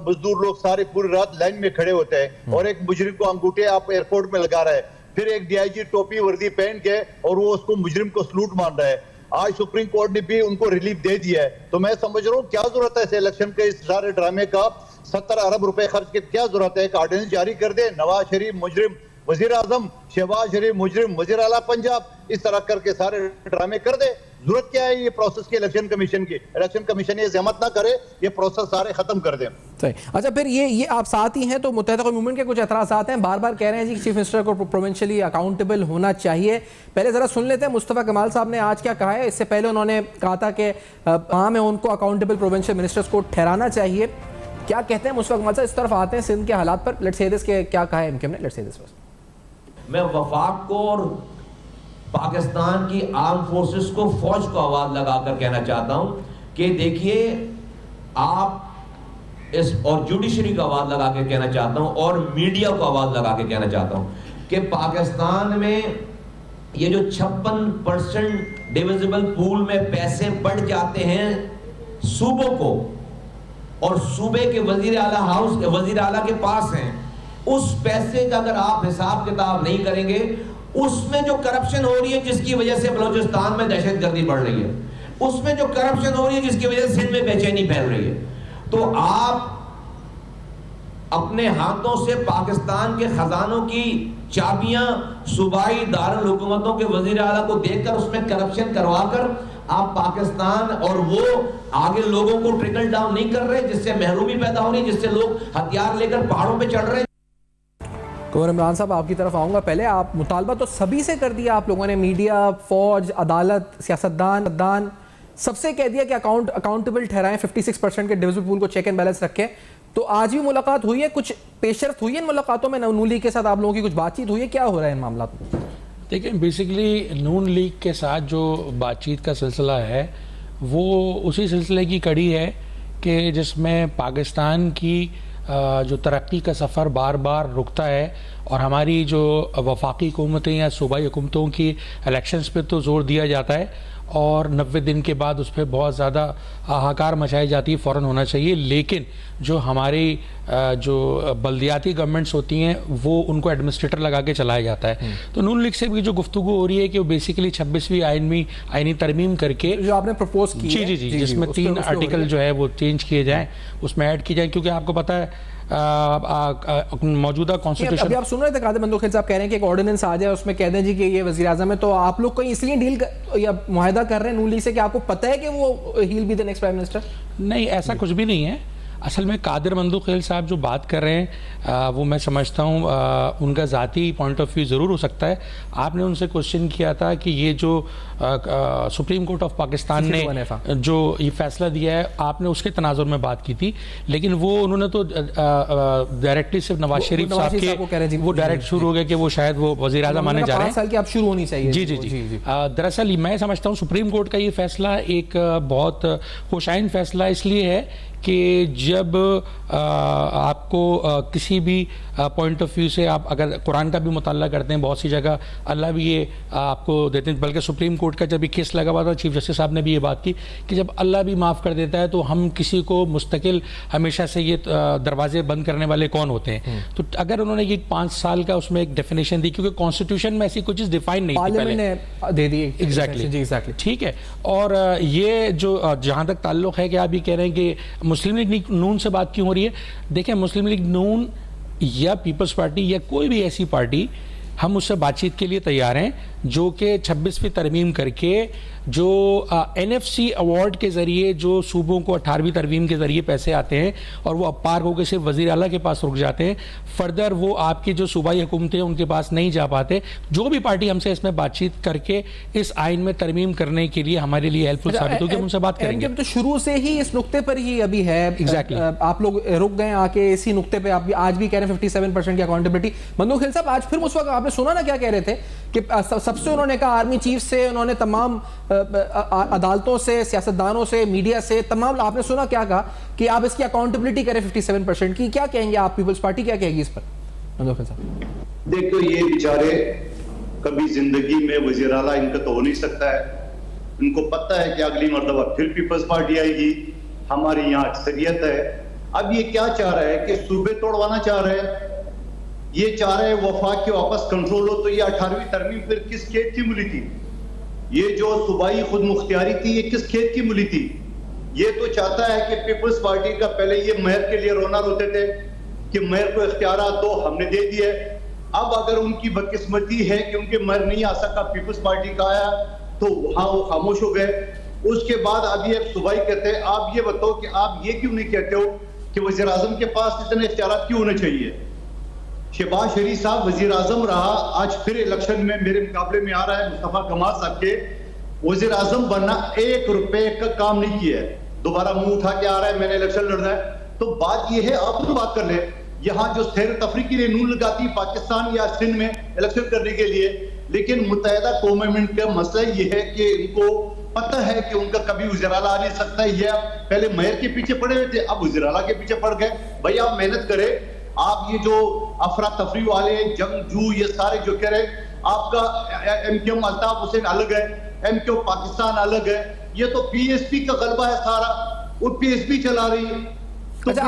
मजदूर लोग सारे पूरी रात लाइन में खड़े होते हैं और एक मुजरिम को अंगूठे आप एयरपोर्ट में लगा रहा है, फिर एक DIG टोपी वर्दी पहन के और वो उसको मुजरिम को सलूट मान रहा है। आज सुप्रीम कोर्ट ने भी उनको रिलीफ दे दिया है। तो मैं समझ रहा हूँ क्या जरूरत है इस इलेक्शन के इस सारे ड्रामे का? 70 अरब रुपए खर्च के क्या जरूरत है? एक ऑर्डिनेंस जारी कर दे, नवाज शरीफ मुजरिम वज़ीर-ए-आज़म, शहबाज शरीफ मुजरिम वज़ीर आला पंजाब, इस तरह करके सारे ड्रामे कर दे। जरूरत क्या है ये प्रोसेस की? इलेक्शन कमीशन की। इलेक्शन कमीशन ये जहमत ना करे, ये प्रोसेस सारे खत्म कर दे। सही। अच्छा, फिर ये आप साथ ही हैं, तो मुत्तहदा मूवमेंट के कुछ एतराज़ात हैं, बार बार कह रहे हैं जी चीफ मिनिस्टर को प्रोविंशियली अकाउंटेबल होना चाहिए। पहले जरा सुन लेते हैं मुस्तफ़ा कमाल साहब ने आज क्या कहा है। इससे पहले उन्होंने कहा था कि हाँ में उनको अकाउंटेबल प्रोविंशियल मिनिस्टर्स को ठहराना चाहिए। क्या कहते हैं मुस्तफ़ा कमाल साहब? इस तरफ आते हैं सिंध के हालात पर। लेट्स से दिस के क्या कहा है MKM ने, लेट्स से दिस। मैं वफाक को और पाकिस्तान की आर्म फोर्सेस को, फौज को आवाज लगाकर कहना चाहता हूं कि देखिए आप इस, और जुडिशरी को आवाज लगा के कहना चाहता हूं और मीडिया को आवाज लगा के कहना चाहता हूं कि पाकिस्तान में ये जो 56% डिविजिबल पूल में पैसे बढ़ जाते हैं सूबों को, और सूबे के वजीर आला के पास हैं, उस पैसे का अगर आप हिसाब किताब नहीं करेंगे, उसमें जो करप्शन हो रही है जिसकी वजह से बलूचिस्तान में दहशतगर्दी बढ़ रही है, उसमें जो करप्शन हो रही है जिसकी वजह से सिंध में बेचैनी फैल रही है, तो आप अपने हाथों से पाकिस्तान के खजानों की चाबियां सूबाई दारुल हुकूमतों के वजीर आला को देकर उसमें करप्शन करवाकर आप पाकिस्तान और वो आगे लोगों को ट्रिकल डाउन नहीं कर रहे, जिससे महरूमी पैदा हो रही, जिससे लोग हथियार लेकर पहाड़ों पे चढ़ रहे हैं। गवर्नर इमरान साहब आपकी तरफ आऊँगा। पहले आप मुतालबा तो सभी से कर दिया आप लोगों ने, मीडिया, फौज, अदालत, सियासतदान सबसे कह दिया कि अकाउंटेबल ठहराएं, 56% के डिविजिबल पूल को चेक एंड बैलेंस रखें। तो आज भी मुलाकात हुई है, कुछ पेशरफ्त हुई है इन मुलाकातों में? नून लीग के साथ आप लोगों की कुछ बातचीत हुई है? क्या हो रहा है इन मामलों में? देखिए, बेसिकली नून लीग के साथ जो बातचीत का सिलसिला है वो उसी सिलसिले की कड़ी है कि जिसमें पाकिस्तान की जो तरक्की का सफ़र बार बार रुकता है और हमारी जो वफाकी हुकूमतें या सूबाई हुकूमतों की इलेक्शंस पे तो जोर दिया जाता है और 90 दिन के बाद उस पर बहुत ज़्यादा हाहाकार मचाई जाती है, फ़ौरन होना चाहिए। लेकिन जो हमारी जो बल्दियाती गवर्नमेंट्स होती हैं वो उनको एडमिनिस्ट्रेटर लगा के चलाया जाता है। तो नून लीग से भी जो गुफ्तगू हो रही है कि वो बेसिकली 26वीं आईनी तरमीम करके जो आपने प्रपोज की जी जिसमें 3 आर्टिकल जो है वो चेंज किए जाएँ, उसमें ऐड किए जाए, क्योंकि आपको पता है मौजूदा कॉन्स्टिट्यूशन। अभी आप सुन रहे थे कादिर बंदूक खैल साहब कह रहे हैं कि एक ऑर्डिनेंस आ जाए, उसमें कह दें जी कि ये वज़ीर आज़म है, तो आप लोग कोई इसलिए डील या मुआहदा कर रहे हैं नून लीग से कि आपको पता है कि वो he will be the next prime minister? नहीं, ऐसा कुछ भी नहीं है। असल में कादिर बंदूक खैल साहब जो बात कर रहे हैं वो मैं समझता हूँ उनका ज़ाती पॉइंट ऑफ व्यू ज़रूर हो सकता है। आपने उनसे क्वेश्चन किया था कि ये जो सुप्रीम कोर्ट ऑफ पाकिस्तान ने जो ये फैसला दिया है, आपने उसके तनाजुर में बात की थी, लेकिन वो उन्होंने तो डायरेक्टली सिर्फ नवाज शरीफ साहब के वो डायरेक्ट शुरू हो गया कि वो शायद वो वज़ीर आज़म आने जा रहे हैं। 5 साल की अब शुरू होनी चाहिए। जी। दरअसल मैं समझता हूँ सुप्रीम कोर्ट का ये फैसला एक बहुत खुशाइन फैसला इसलिए है कि जब आपको किसी भी पॉइंट ऑफ व्यू से आप अगर कुरान का भी मुताला करते हैं, बहुत सी जगह अल्लाह भी ये आपको देते हैं, बल्कि सुप्रीम कोर्ट का जब ये केस लगा हुआ था चीफ जस्टिस साहब ने भी ये बात की कि जब अल्लाह भी माफ़ कर देता है तो हम किसी को मुस्तकिल हमेशा से ये दरवाजे बंद करने वाले कौन होते हैं। तो अगर उन्होंने ये 5 साल का उसमें एक डेफिनेशन दी, क्योंकि कॉन्स्टिट्यूशन में ऐसी कोई चीज़ डिफाइन नहीं थी पहले, दे दी एग्जैक्टली ठीक है। और ये जो जहाँ तक ताल्लुक़ है कि आप ये कह रहे हैं कि मुस्लिम लीग नून से बात क्यों हो रही है, देखें मुस्लिम लीग नून या पीपल्स पार्टी या कोई भी ऐसी पार्टी, हम उससे बातचीत के लिए तैयार हैं जो कि 26वीं तरमीम करके जो NFC अवार्ड के ज़रिए जो सूबों को 18वीं तरमीम के ज़रिए पैसे आते हैं और वो अपार होकर सिर्फ वज़ीर आला के पास रुक जाते हैं, फर्दर वो आपकी जो सूबाई हुकूमतें हैं उनके पास नहीं जा पाते। जो भी पार्टी हमसे इसमें बातचीत करके इस आइन में तरमीम करने के लिए हमारे लिए हेल्पफुल साबित होगी, हम उनसे बात करेंगे। तो शुरू से ही इस नुक्ते पर ही अभी है एग्जैक्टली आप लोग रुक गए आके इसी नुक्ते पर, आप आज भी कह रहे हैं 57% की अकाउंटेबिलिटी। बंदूक खैल साहब आज फिर उस वक्त आपने सुना ना क्या कह रहे थे कि सबसे उन्होंने कहा आर्मी चीफ से, उन्होंने तमाम अदालतों से, सियासतदानों से, मीडिया से, तमाम आपने सुना क्या कहा कि आप इसकी अकाउंटेबिलिटी करें 57% की। क्या कहेंगे आप, पीपल्स पार्टी क्या कहेगी इस पर? देखो ये बेचारे कभी जिंदगी में वजीर आला इनका तो हो नहीं सकता है, इनको पता है कि अगली मर्तबा फिर पीपल्स पार्टी आएगी, हमारी यहाँ अक्सरियत है। अब ये क्या चाह रहा है कि सूबे तोड़वाना चाह रहे हैं, ये चाह रहे हैं वफाक के वापस कंट्रोल हो। तो ये 18वीं तरमीम फिर किस खेत की मिली थी? ये जो सूबाई खुद मुख्तियारी थी ये किस खेत की मिली थी? ये तो चाहता है कि पीपल्स पार्टी का पहले ये मेयर के लिए रोना रोते थे कि मेयर को इख्तियारात दो, हमने दे दिए। अब अगर उनकी बदकिस्मती है कि उनके मेयर नहीं आ सका, पीपल्स पार्टी का आया, तो हाँ वो खामोश हो गए। उसके बाद अभी एक सूबाई कहते हैं, आप ये बताओ कि आप ये क्यों नहीं कहते हो कि वज़ीर आज़म के पास इतने इख्तियारात क्यों होने चाहिए? शहबाज शरीफ साहब वजीर आजम रहा, आज फिर इलेक्शन में मेरे मुकाबले में आ रहा है मुस्तफा कमाल साहब के, वजीर आजम बनना 1 रुपए का काम नहीं किया है, दोबारा मुंह उठा के आ रहा है मैंने इलेक्शन लड़ना है। तो बात यह है, आप तो बात कर ले, यहाँ जो सैर तफरी के लिए नून लगाती पाकिस्तान या सिंध में इलेक्शन करने के लिए, लेकिन मुत्तहिदा कौम का मसला ये है कि इनको पता है कि उनका कभी वज़ीर आला आ नहीं सकता है। ये पहले मेयर के पीछे पड़े हुए थे, अब वज़ीर आला के पीछे पड़ गए। भाई आप मेहनत करें, आप ये जो अफरा तफरी वाले जंगजू ये सारे जो कह रहे, आपका MKM अल्ताफ हुसैन अलग है, MKM पाकिस्तान अलग है, ये तो PSP का गलबा है सारा, वो PSP चला रही है। तो अच्छा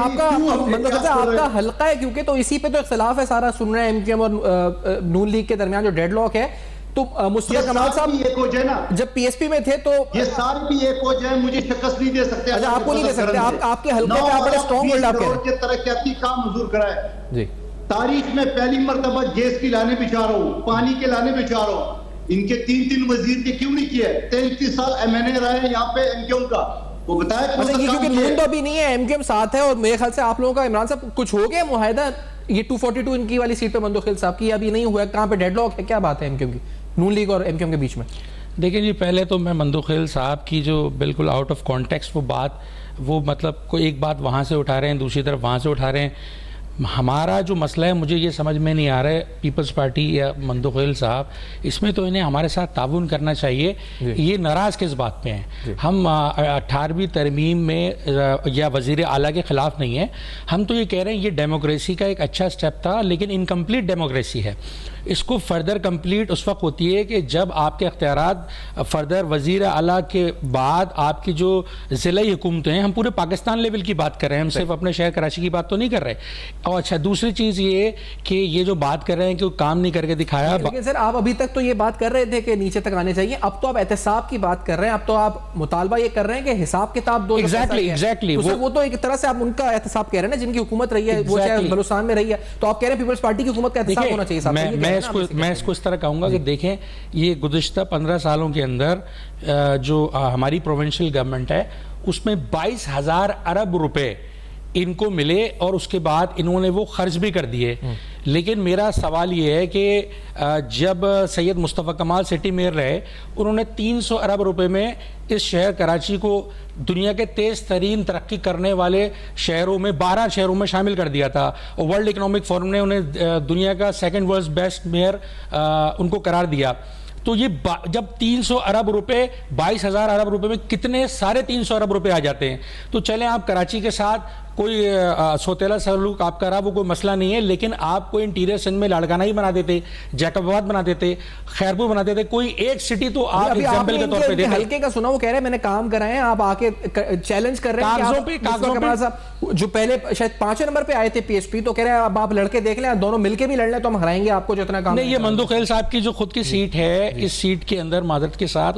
आपका हल्का है क्योंकि, तो इसी पे तो इख्तिलाफ है सारा, सुन रहे हैं MKM और नून लीग के दरमियान जो डेडलॉक है तो मुस्तफा कमाल साहब एक हो जाए ना, जब पीएसपी में थे तो ये सारे भी एक हो जाए, मुझे शिकस्त नहीं दे सकते। अच्छा, आपको नहीं दे सकते, आपके हल्के पे आप बड़े स्ट्रॉन्ग वर्ड आप कह रहे हैं। तरक्याती काम मंजूर कराए जी, तारीख में पहली मर्तबा गैस की लाने पे जा रहा हूँ, पानी के लाने पे जा रहा हूँ। इनके 3 वजीर के क्यों नहीं किए? 33 साल एमएनए रहे यहाँ पे एमक्यूएम का, वो बताया क्योंकि नून तो अभी नहीं है, एमक्यूएम साथ है, और मेरे ख्याल से आप लोगों का इमरान साहब कुछ हो गया मुआहिदा, ये 242 इनकी वाली सीट पे मंदो खिल साहब की अभी नहीं हुआ, कहाँ पे डेडलॉक है, क्या बात है एमक्यूएम की, नून लीग और एमक्यूएम के बीच में? देखिए जी, पहले तो मैं मंदो खिल साहब की जो बिल्कुल आउट ऑफ कॉन्टेक्स्ट वो बात, वो मतलब कोई एक बात वहाँ से उठा रहे हैं, दूसरी तरफ वहाँ से उठा रहे हैं। हमारा जो मसला है, मुझे ये समझ में नहीं आ रहा है, पीपल्स पार्टी या मंदो खिल साहब, इसमें तो इन्हें हमारे साथ ताउन करना चाहिए। ये नाराज़ किस बात पे हैं? हम 18वीं तरमीम में या वज़ीर आला के ख़िलाफ़ नहीं है, हम तो ये कह रहे हैं ये डेमोक्रेसी का एक अच्छा स्टेप था, लेकिन इनकम्प्लीट डेमोक्रेसी है। इसको फर्दर कंप्लीट उस वक्त होती है कि जब आपके अख्तियारात फर्दर वज़ीर आला के बाद आपकी जो ज़िला हुकूमतें हैं, हम पूरे पाकिस्तान लेवल की बात कर रहे हैं, हम सिर्फ अपने शहर कराची की बात तो नहीं कर रहे। और अच्छा, दूसरी चीज़ ये कि ये जो बात कर रहे हैं कि वो काम नहीं करके दिखाया। लेकिन सर आप अभी तक तो ये बात कर रहे थे कि नीचे तक आने चाहिए, अब तो आप एहतसाब की बात कर रहे हैं, अब तो आप मुतालबा ये कर रहे हैं कि हिसाब किताब दो। एग्जैक्टली वो तो एक तरह से आप उनका एहतसाब कह रहे हैं ना, जिनकी हुकूमत रही है, वो चाहे बलूचिस्तान में रही है, तो आप कह रहे हैं पीपल्स पार्टी की हुकूमत का एहतसाब होना चाहिए। मैं इसको इस तरह कहूँगा कि देखें, ये गुज़िश्ता 15 सालों के अंदर जो हमारी प्रोविंशियल गवर्नमेंट है, उसमें 22,000 अरब रुपए इनको मिले और उसके बाद इन्होंने वो खर्च भी कर दिए। लेकिन मेरा सवाल ये है कि जब सैयद मुस्तफ़ा कमाल सिटी मेयर रहे, उन्होंने 300 अरब रुपए में इस शहर कराची को दुनिया के तेज़ तरीन तरक्की करने वाले शहरों में 12 शहरों में शामिल कर दिया था, और वर्ल्ड इकोनॉमिक फोरम ने उन्हें दुनिया का सेकंड वर्ल्ड बेस्ट मेयर उनको करार दिया। तो ये जब 300 अरब रुपए 22,000 अरब रुपए में कितने सारे 300 अरब रुपए आ जाते हैं। तो चलें, आप कराची के साथ कोई सौतेला सलूक आपका रहा, वो कोई मसला नहीं है, लेकिन आपको इंटीरियर सिंध में लाड़काना ही बना देते, जैकबाबाद बना देते, खैरपुर बना देते, कोई एक सिटी तो आप एग्जाम्पल के तौर पे देते। हल्के का सुना, वो कह रहे हैं मैंने काम कराए, आप आके चैलेंज कर रहे हैं कागजों पे जो पहले शायद 5वें नंबर पे आए थे पीएसपी, तो कह रहे हैं अब आप लड़के देख लें, दोनों मिलके भी लड़ लें तो हम हराएंगे आपको जितना काम। नहीं, ये मंदो खैल साहब की जो खुद की सीट है, इस सीट के अंदर मादरत के साथ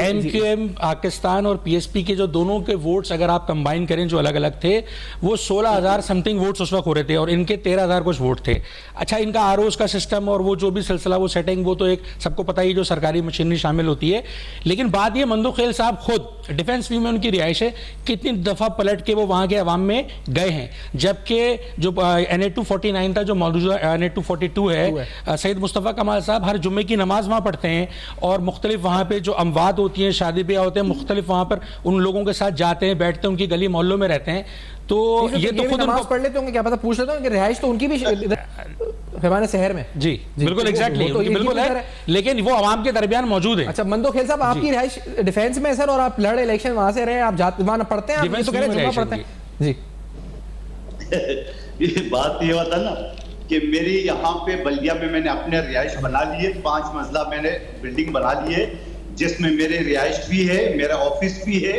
एमक्यूएम पाकिस्तान और पीएसपी के जो दोनों के वोट्स अगर आप कंबाइन करें जो अलग अलग थे, वो 16,000 समथिंग वोट्स उस वक्त हो रहे थे, और इनके 13,000 कुछ वोट थे। अच्छा, इनका आरओएस का सिस्टम और वो जो भी सिलसिला, वो सेटिंग, वो तो एक सबको पता ही, जो सरकारी मशीनरी शामिल होती है। लेकिन बात ये, मंदो खैल साहब खुद डिफेंस व्यू में उनकी रिहाइश है, कितनी दफा पलट के वो वहां के अवाम में गए हैं, जबकि जो NA-249 था, जो मौजूदा NA-242 है, सैयद मुस्तफ़ा कमाल साहब हर जुम्मे की नमाज वहां पढ़ते हैं, और मुख्तलिफ वहां पे जो अमवात होती हैं, शादी ब्याह होते हैं, मुख्तलिफ वहां पर उन लोगों के साथ जाते हैं, बैठते हैं, उनकी गली मोहल्लों में रहते हैं। तो ये तो खुद नमाज पढ़ लेते होंगे, क्या पता, पूछ लेता हूँ कि रिहाइश तो उनकी भी फैमाने शहर में। जी बिल्कुल, एग्जैक्टली, बिल्कुल है, लेकिन वो आवाम के दरमियान मौजूद है। अच्छा, मंदो खैल साहब, आपकी रिहाइश डिफेंस में सर, और आप लड़े इलेक्शन वहां से रहे, आप जाते वहां पढ़ते हैं, आप तो कह रहे हैं पढ़ते हैं जी। ये बात ये होता ना कि मेरी यहाँ पे बल्दिया में मैंने अपने रिहाइश बना लिए, 5 मंजिला मैंने बिल्डिंग बना ली है, जिसमें मेरे रिहाइश भी है, मेरा ऑफिस भी है,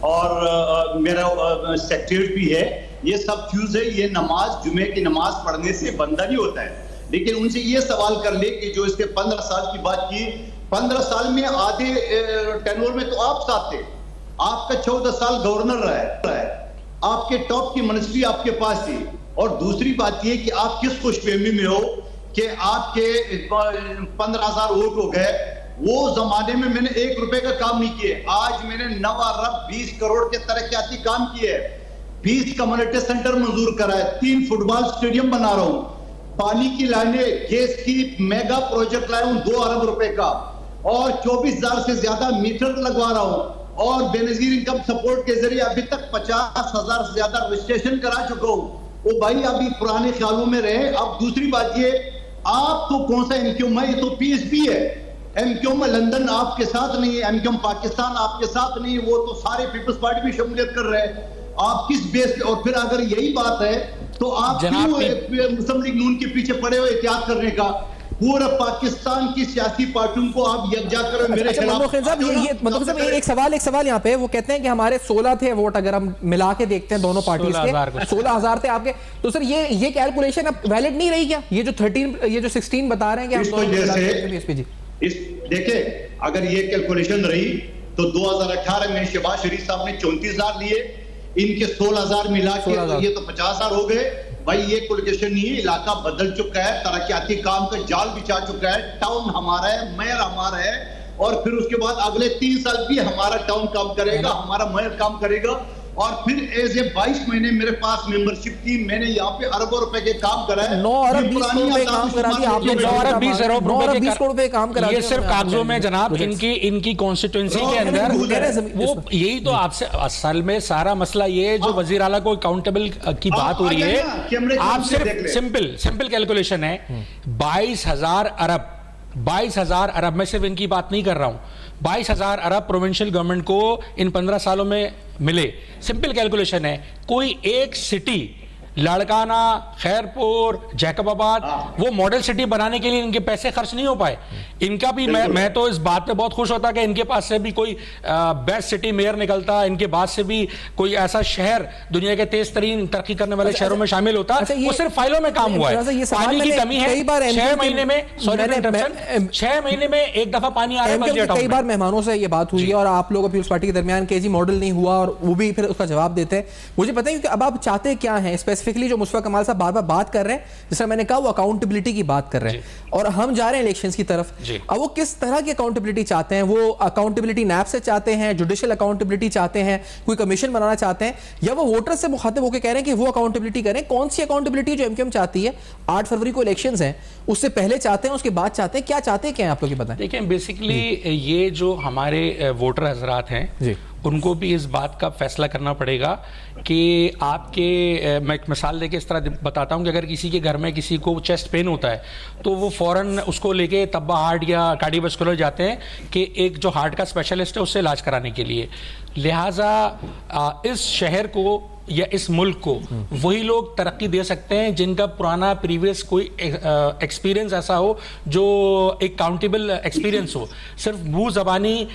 और मेरा सेक्रेटरीट भी है। ये सब फ्यूज है। ये नमाज, जुमे की नमाज पढ़ने से बंदा नहीं होता है। लेकिन उनसे ये सवाल कर ले कि जो इसके 15 साल की बात की, 15 साल में आधे टेन्योर में तो आप साथ थे, आपका 14 साल गवर्नर रहा है, आपके टॉप की मिनिस्ट्री आपके पास थी। और दूसरी बात ये कि आप किस खुशफहमी में हो कि आपके 15,000 वोट हो गए। वो जमाने में मैंने 1 रुपए का काम नहीं किए, आज मैंने 9 अरब 20 करोड़ के तरक्याती काम किए, 20 कम्युनिटी सेंटर मंजूर कराए, 3 फुटबॉल स्टेडियम बना रहा हूं, पानी की लाइनें, गैस की मेगा प्रोजेक्ट लाया हूं 2 अरब रुपए का, और 24,000 से ज्यादा मीटर लगवा रहा हूं, और बेनजीर इनकम सपोर्ट के जरिए अभी तक 50,000 से ज्यादा रजिस्ट्रेशन करा चुका हूं। वो भाई अभी पुराने ख्यालों में रहे। अब दूसरी बात ये, आप तो कौन सा एमक्यूएम है, ये तो पीएसपी है। एमक्यूएम लंदन आपके साथ नहीं है, एमक्यूएम पाकिस्तान आपके साथ नहीं है, वो तो सारे पीपल्स पार्टी भी शमूलियत कर रहे हैं। आप किस बेस पे? और फिर अगर यही बात है तो आप क्यों मुस्लिम लीग नून के पीछे पड़े हुए एहतियात करने का? पूरे पाकिस्तान की सियासी पार्टियों को आप यकजा करो मेरे खिलाफ। एक सवाल यहाँ पे, वो कहते हैं कि हमारे 16 थे वोट, अगर हम मिला के देखते हैं दोनों पार्टी के 16,000 थे आपके, तो सर ये कैलकुलेशन अब वैलिड नहीं रही क्या? ये जो 16 बता रहे हैं कि देखिए अगर ये कैलकुलेशन रही तो 2018 में शहबाज शरीफ साहब ने 34,000 लिए, इनके 16,000 मिला के ये तो 50,000 हो गए। भाई ये कैलकुलेशन नहीं है, इलाका बदल चुका है, तरक्याती काम का जाल बिछा चुका है, टाउन हमारा है, मेयर हमारा है, और फिर उसके बाद अगले 3 साल भी हमारा टाउन काम करेगा, हमारा मेयर काम करेगा। और फिर ऐसे 22 महीने मेरे पास मेंबरशिप की, मैंने यहाँ पे अरबों रुपए के काम करा है। 9 अरब 20 करोड़ काम करा दिया आपने, 9 अरब 20 अरब रुपए काम करा, ये सिर्फ कागजों में जनाब, इनकी कॉन्स्टिट्यूंसी के अंदर वो यही तो आपसे असल में सारा मसला ये जो वजीर आला को अकाउंटेबल की बात हो रही है, आप सिर्फ सिंपल कैलकुलेशन है 22,000 अरब, मैं सिर्फ इनकी बात नहीं कर रहा हूं, 22,000 अरब प्रोविंशियल गवर्नमेंट को इन 15 सालों में मिले। सिंपल कैलकुलेशन है, कोई एक सिटी लाड़काना, खैरपुर, जैकबाबाद, वो मॉडल सिटी बनाने के लिए इनके पैसे खर्च नहीं हो पाए। इनका भी मैं तो इस बात पे बहुत खुश होता कि इनके पास से भी कोई बेस्ट सिटी मेयर निकलता, इनके बाद से भी कोई ऐसा शहर दुनिया के तेज तरीन तरक्की करने वाले शहरों में शामिल होता। वो सिर्फ फाइलों में काम हुआ है, पानी की कमी है। 6 महीने में 6 महीने में एक दफा पानी आ रहा है। कई बार मेहमानों से ये बात हुई है और आप लोग पीपल्स पार्टी के दरमियान के जी मॉडल नहीं हुआ और वो भी फिर उसका जवाब देते हैं। मुझे पता है कि अब आप चाहते क्या हैं स्पेसिफिकली, जो मुस्तफा कमाल साहब बार बार बात कर रहे हैं, जैसा मैंने कहा वो अकाउंटेबिलिटी की बात कर रहे हैं, और हम जा रहे हैं इलेक्शंस की तरफ। अब वो किस तरह की अकाउंटेबिलिटी चाहते हैं? वो अकाउंटेबिलिटी नैब से चाहते हैं, जुडिशियल अकाउंटेबिलिटी चाहते हैं, कोई कमीशन बनाना चाहते हैं, या वो वोटर से मुखातिब होकर कह रहे हैं कि वो अकाउंटेबिलिटी करें? कौन सी अकाउंटेबिलिटी जो एमक्यूएम चाहती है? 8 फरवरी को इलेक्शंस हैं, उससे पहले चाहते हैं, उसके बाद चाहते हैं, क्या चाहते हैं, क्या है आप लोग ये बताएं। देखिए बेसिकली ये जो हमारे वोटर हजरात हैं उनको भी इस बात का फैसला करना पड़ेगा कि आपके, मैं एक मिसाल देके इस तरह बताता हूं कि अगर किसी के घर में किसी को चेस्ट पेन होता है तो वो फौरन उसको लेके तब्बा हार्ट या कार्डियोवास्कुलर जाते हैं कि एक जो हार्ट का स्पेशलिस्ट है उससे इलाज कराने के लिए। लिहाजा इस शहर को या इस मुल्क को वही लोग तरक्की दे सकते हैं जिनका पुराना प्रीवियस कोई एक्सपीरियंस ऐसा हो जो एक काउंटेबल एक्सपीरियंस हो। सिर्फ मुंह ज़बानी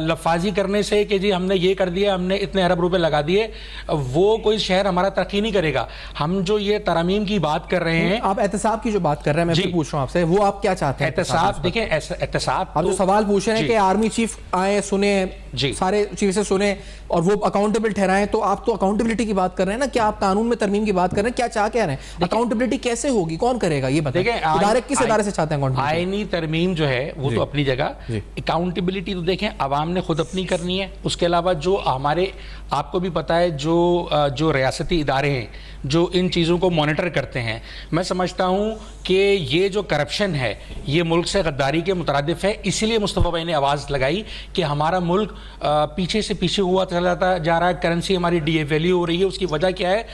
लफाजी करने से कि जी हमने ये कर दिया, हमने इतने अरब रुपए लगा दिए, वो कोई शहर हमारा तरक्की नहीं करेगा। हम जो ये तरमीम की बात कर रहे हैं, आप एहतसाब की जो बात कर रहे हैं, मैं पूछ रहा हूं आपसे, वो आप क्या चाहते हैं? एहतसाब देखिए, एहतसाब आप जो सवाल पूछ रहे हैं कि आर्मी चीफ आए, सुने, सारे चीफ से सुने और वो अकाउंटेबल ठहराएं, तो आप तो अकाउंटेबिलिटी की बात कर रहे हैं ना, क्या आप कानून में तरमीम की बात कर रहे हैं? क्या चाह कह रहे हैं? अकाउंटेबिलिटी कैसे होगी, कौन करेगा, ये बताइए। इदारे किस इदारे से चाहते हैं? आईनी तरमीम जो है वो तो अपनी जगह, अकाउंटेबिलिटी तो देखें अवाम ने खुद अपनी करनी है। उसके अलावा जो हमारे, आपको भी पता है, जो रियासती इदारे हैं जो इन चीज़ों को मॉनिटर करते हैं, मैं समझता हूँ कि ये जो करप्शन है ये मुल्क से गद्दारी के मुतरादिफ है। इसीलिए मुस्तफ़ा भाई ने आवाज़ लगाई कि हमारा मुल्क पीछे से पीछे हुआ चला जा रहा है, करेंसी हमारी डीवैल्यू हो रही है। उसकी वजह क्या है?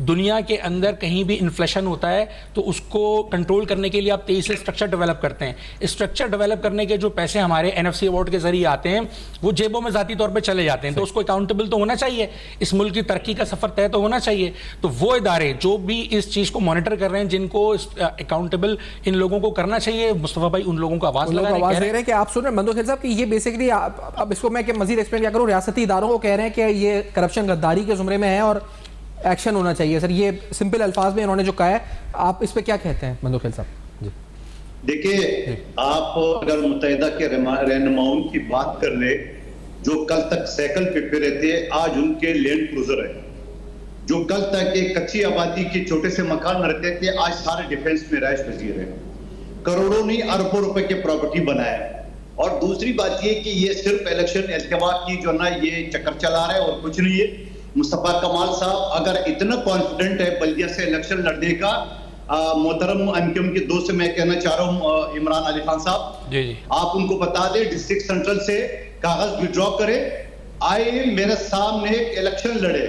दुनिया के अंदर कहीं भी इन्फ्लेशन होता है तो उसको कंट्रोल करने के लिए आप तेजी से स्ट्रक्चर डेवलप करते हैं। स्ट्रक्चर डेवलप करने के जो पैसे हमारे NFC अवार्ड के जरिए आते हैं वो जेबों में जाती तौर पर चले जाते हैं, तो उसको अकाउंटेबल तो होना चाहिए। इस मुल्क की तरक्की का सफर तय तो होना चाहिए। तो वो इदारे जो भी इस चीज को मॉनिटर कर रहे हैं, जिनको अकाउंटेबल इन लोगों को करना चाहिए, मुस्तफा भाई उन लोगों को आवाज दे रहे हैं कि आप सुन रहे हैं मंदो खेल साहब कि ये बेसिकली, अब इसको मैं मजीद एक्सप्लेन क्या करूं, रियासती इदारों को कह रहे हैं कि ये करप्शन गद्दारी के जुमरे में है और एक्शन होना चाहिए। सर ये सिंपल अल्फाज में इन्होंने जो कहा है, आप इस पे क्या कहते हैं मंदो खेल साहब? देखिए, आप अगर मुत्तहिदा के रहनुमाओं की बात कर ले, जो कल तक साइकिल पे फिरे थे, आज उनके लैंड क्रूजर है। जो कल तक एक कच्ची आबादी के छोटे से मकान रहते थे, आज सारे डिफेंस में राइश वजीर है। करोड़ों नहीं अरबों रुपए के प्रॉपर्टी बनाया। और दूसरी बात ये कि ये सिर्फ इलेक्शन इल्तिवा की जो ना ये चक्कर चला रहे और कुछ नहीं है। मुस्तफा कमाल साहब अगर इतना कॉन्फिडेंट है बल्दिया से इलेक्शन लड़ने का, मोहतरम एमक्यूएम के दोस्त से मैं कहना चाह रहा हूँ इमरान अली खान साहब, आप उनको बता दें डिस्ट्रिक्ट सेंट्रल से कागज विड्रॉ करे, आए मेरे सामने एक इलेक्शन लड़े।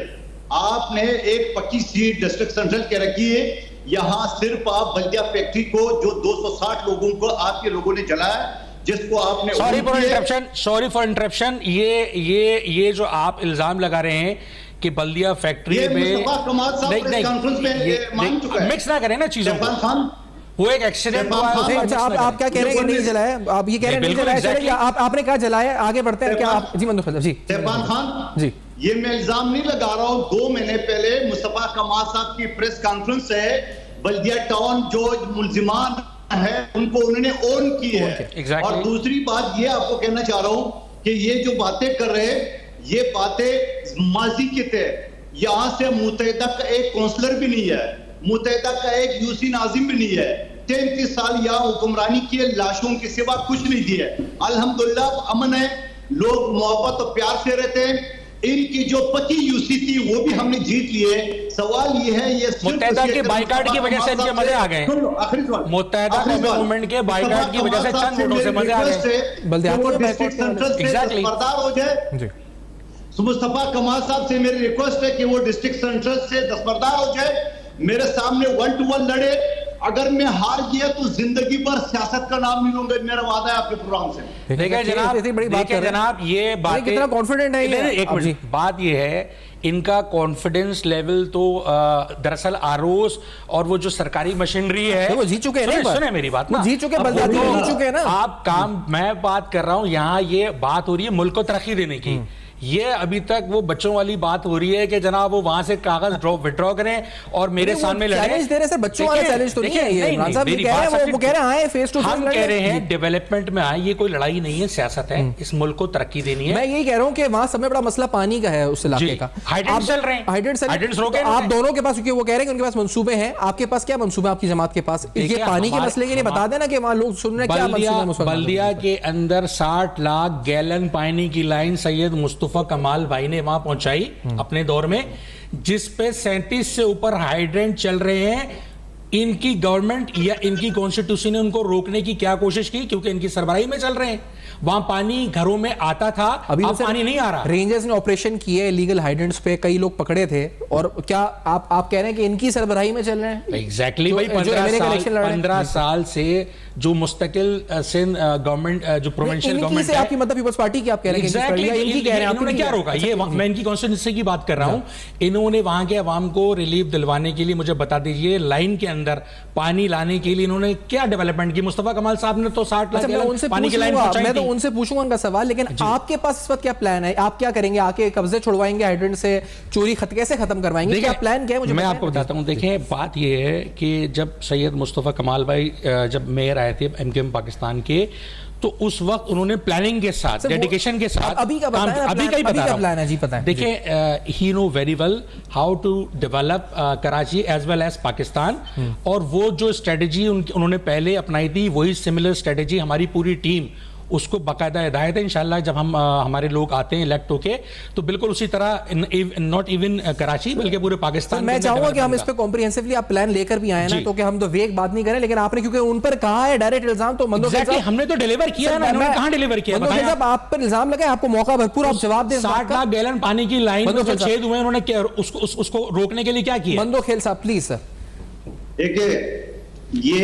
आपने एक पक्की सीट डिस्ट्रिक्ट सेंट्रल के रखी है, यहाँ सिर्फ आप बल्दिया फैक्ट्री को जो 260 लोगों को आपके लोगों ने जलाया, जिसको आपने, सॉरी फॉर इंटरप्शन, ये जो आप इल्जाम लगा रहे हैं कि बल्दिया फैक्ट्री में, मिक्स ना करें ना चीजों को। वो एक एक्सीडेंट हुआ। अच्छा, आप क्या कह रहे हैं? नहीं जलाया, आप ये कह रहे हैं नहीं जलाया, आपने कहा जलाया, आगे बढ़ते हैं। क्या आप जी मंदो जी शहबाज खान जी, ये मैं इल्जाम नहीं लगा रहा हूँ। 2 महीने पहले मुस्तफा कमाल साहब की प्रेस कॉन्फ्रेंस है, बल्दिया टाउन जो मुलजिमान है उनको उन्होंने ऑन की है। और दूसरी बात ये आपको कहना चाह रहा हूँ कि ये जो बातें कर रहे हैं ये बातें माजी के थे। यहाँ से मुत्तहिदा का एक काउंसलर भी नहीं है, मुत्तहिदा का एक यूसी नाजिम भी नहीं है। 33 साल यहाँ हुक्मरानी की लाशों के सिवा कुछ नहीं दिए। अल्हम्दुलिल्लाह अमन है, लोग मोहब्बत और प्यार से रहते हैं। इनकी जो 25 यूसी थी वो भी हमने जीत लिए। सवाल ये है, ये मुत्तहिदा के बाइकाट की वजह से इनके मजे आ गए। मुत्तहिदा मूवमेंट के बाइकाट की वजह से चंद वोटों से मजे आ गए। हो जाए। मुस्तफा कमाल साहब से मेरी रिक्वेस्ट है कि वो डिस्ट्रिक्ट सेंटर से दस्तबरदार हो जाए, मेरे सामने 1 to 1 लड़े। अगर मैं हार गया तो जिंदगी भर सियासत का नाम नहीं लूंगा, मेरा वादा है आपके प्रोग्राम से। देखिए जनाब, ये बात कितना कॉन्फिडेंट है ये। एक मिनट, बात ये है इनका कॉन्फिडेंस लेवल तो दरअसल आरोस और वो जो सरकारी मशीनरी है वो जीत चुके हैं। सुने मेरी बात ना, जीत चुके हैं, जीत चुके हैं ना। आप काम, मैं बात कर रहा हूं यहाँ ये बात हो रही है मुल्क को तरक्की देने की। ये अभी तक वो बच्चों वाली बात हो रही है कि जनाब वो वहां से कागज विड्रॉ करें और मेरे सामने लड़े। चैलेंज दे रहे हैं, बच्चों वाला चैलेंज तो नहीं है ये। इमरान साहब कह रहे हैं, वो कह रहे हैं फेस टू फेस हम कह रहे हैं डेवलपमेंट में आए, ये कोई लड़ाई नहीं है, सियासत है, इस मुल्क को तरक्की देनी है। मैं यही कह रहा हूँ कि वहां सबसे बड़ा मसला पानी का है उस इलाके का। हाइड्रेंट चल रहे हैं, हाइड्रेंट रोके आप दोनों के पास, क्योंकि वो कह रहे हैं कि उनके पास मंसूबे हैं। आपके पास क्या मंसूबे आपकी जमात के पास? ये पानी के मसले के लिए बता देना कि वहां लोग सुन रहे हैं क्या मंसूबे। बल्दिया के अंदर 60 लाख गैलन पानी की लाइन सैयद मुस्तफा कमाल भाई ने वहां पहुंचाई अपने दौर में, जिस पे 37 से ऊपर हाइड्रेंट चल रहे हैं। इनकी गवर्नमेंट या इनकी कॉन्स्टिट्यूशन ने उनको रोकने की क्या कोशिश की? क्योंकि इनकी सरबराही में चल रहे हैं। वहां पानी घरों में आता था, अभी पानी नहीं आ रहा। रेंजर्स ने ऑपरेशन किए इलीगल हाइड्रेंट्स पे, कई लोग पकड़े थे। और क्या आप कह रहे हैं कि इनकी सरबराही में चल रहे हैं? एग्जैक्टली भाई, 15 साल से जो मुस्तकिल सिंध गवर्नमेंट, जो प्रोविंशियल गवर्नमेंट है, आपकी मतलब पीपल्स पार्टी की आप कह रहे हैं, इन्होंने क्या रोका? ये मैं इनकी कॉन्स्टिट्यूंसी की बात कर रहा हूं। इन्होंने वहां के अवाम को रिलीफ दिलवाने के लिए, मुझे बता दीजिए, लाइन के अंदर पानी लाने के लिए इन्होंने क्या डेवलपमेंट की? मुस्तफा कमाल साहब ने तो 60 लाख पानी की लाइन पहुंचाई। मैं तो उनसे पूछूंगा उनका सवाल, लेकिन आपके पास इस वक्त क्या प्लान है? आप क्या करेंगे? आके कब्जे छुड़वाएंगे हाइड्रेंट से? चोरी कैसे खत्म करवाएंगे? क्या प्लान क्या है? मुझे मैं आपको बताता हूं। देखिए, बात यह है कि जब सैयद मुस्तफा कमाल भाई जब मेयर आए थे एमकेएम पाकिस्तान के, तो उस वक्त उन्होंने प्लानिंग के साथ, डेडिकेशन के साथ, अभी का प्लान है जी, पता है। देखिए, he know very well how to develop Karachi as well as Pakistan. और वो जो स्ट्रेटेजी उन्होंने पहले अपनाई थी, वही सिमिलर स्ट्रेटेजी हमारी पूरी टीम उसको बाकायदा हिदायत है। इंशाल्लाह जब हम हमारे लोग आते हैं इलेक्ट होके, तो बिल्कुल उसी तरह, नॉट इवन कराची बल्कि पूरे पाकिस्तान। मैं चाहूंगा कि हम इस पे कॉम्प्रिहेंसिवली आप प्लान लेकर भी आए ना, तो कि हम तो वेग बात नहीं करें, लेकिन आपने क्योंकि उन पर कहा है डायरेक्ट इल्जाम, तो हमने तो डिलीवर किया है ना। कहां डिलीवर किया? जब आप पर इल्जाम लगे, आपको मौका भरपूर, आप जवाब दें। 60 लाख गैलन पानी की लाइन छेद हुए, उन्होंने उसको रोकने के लिए क्या किया? मंदो खेल साहब प्लीज सर। देखिए, ये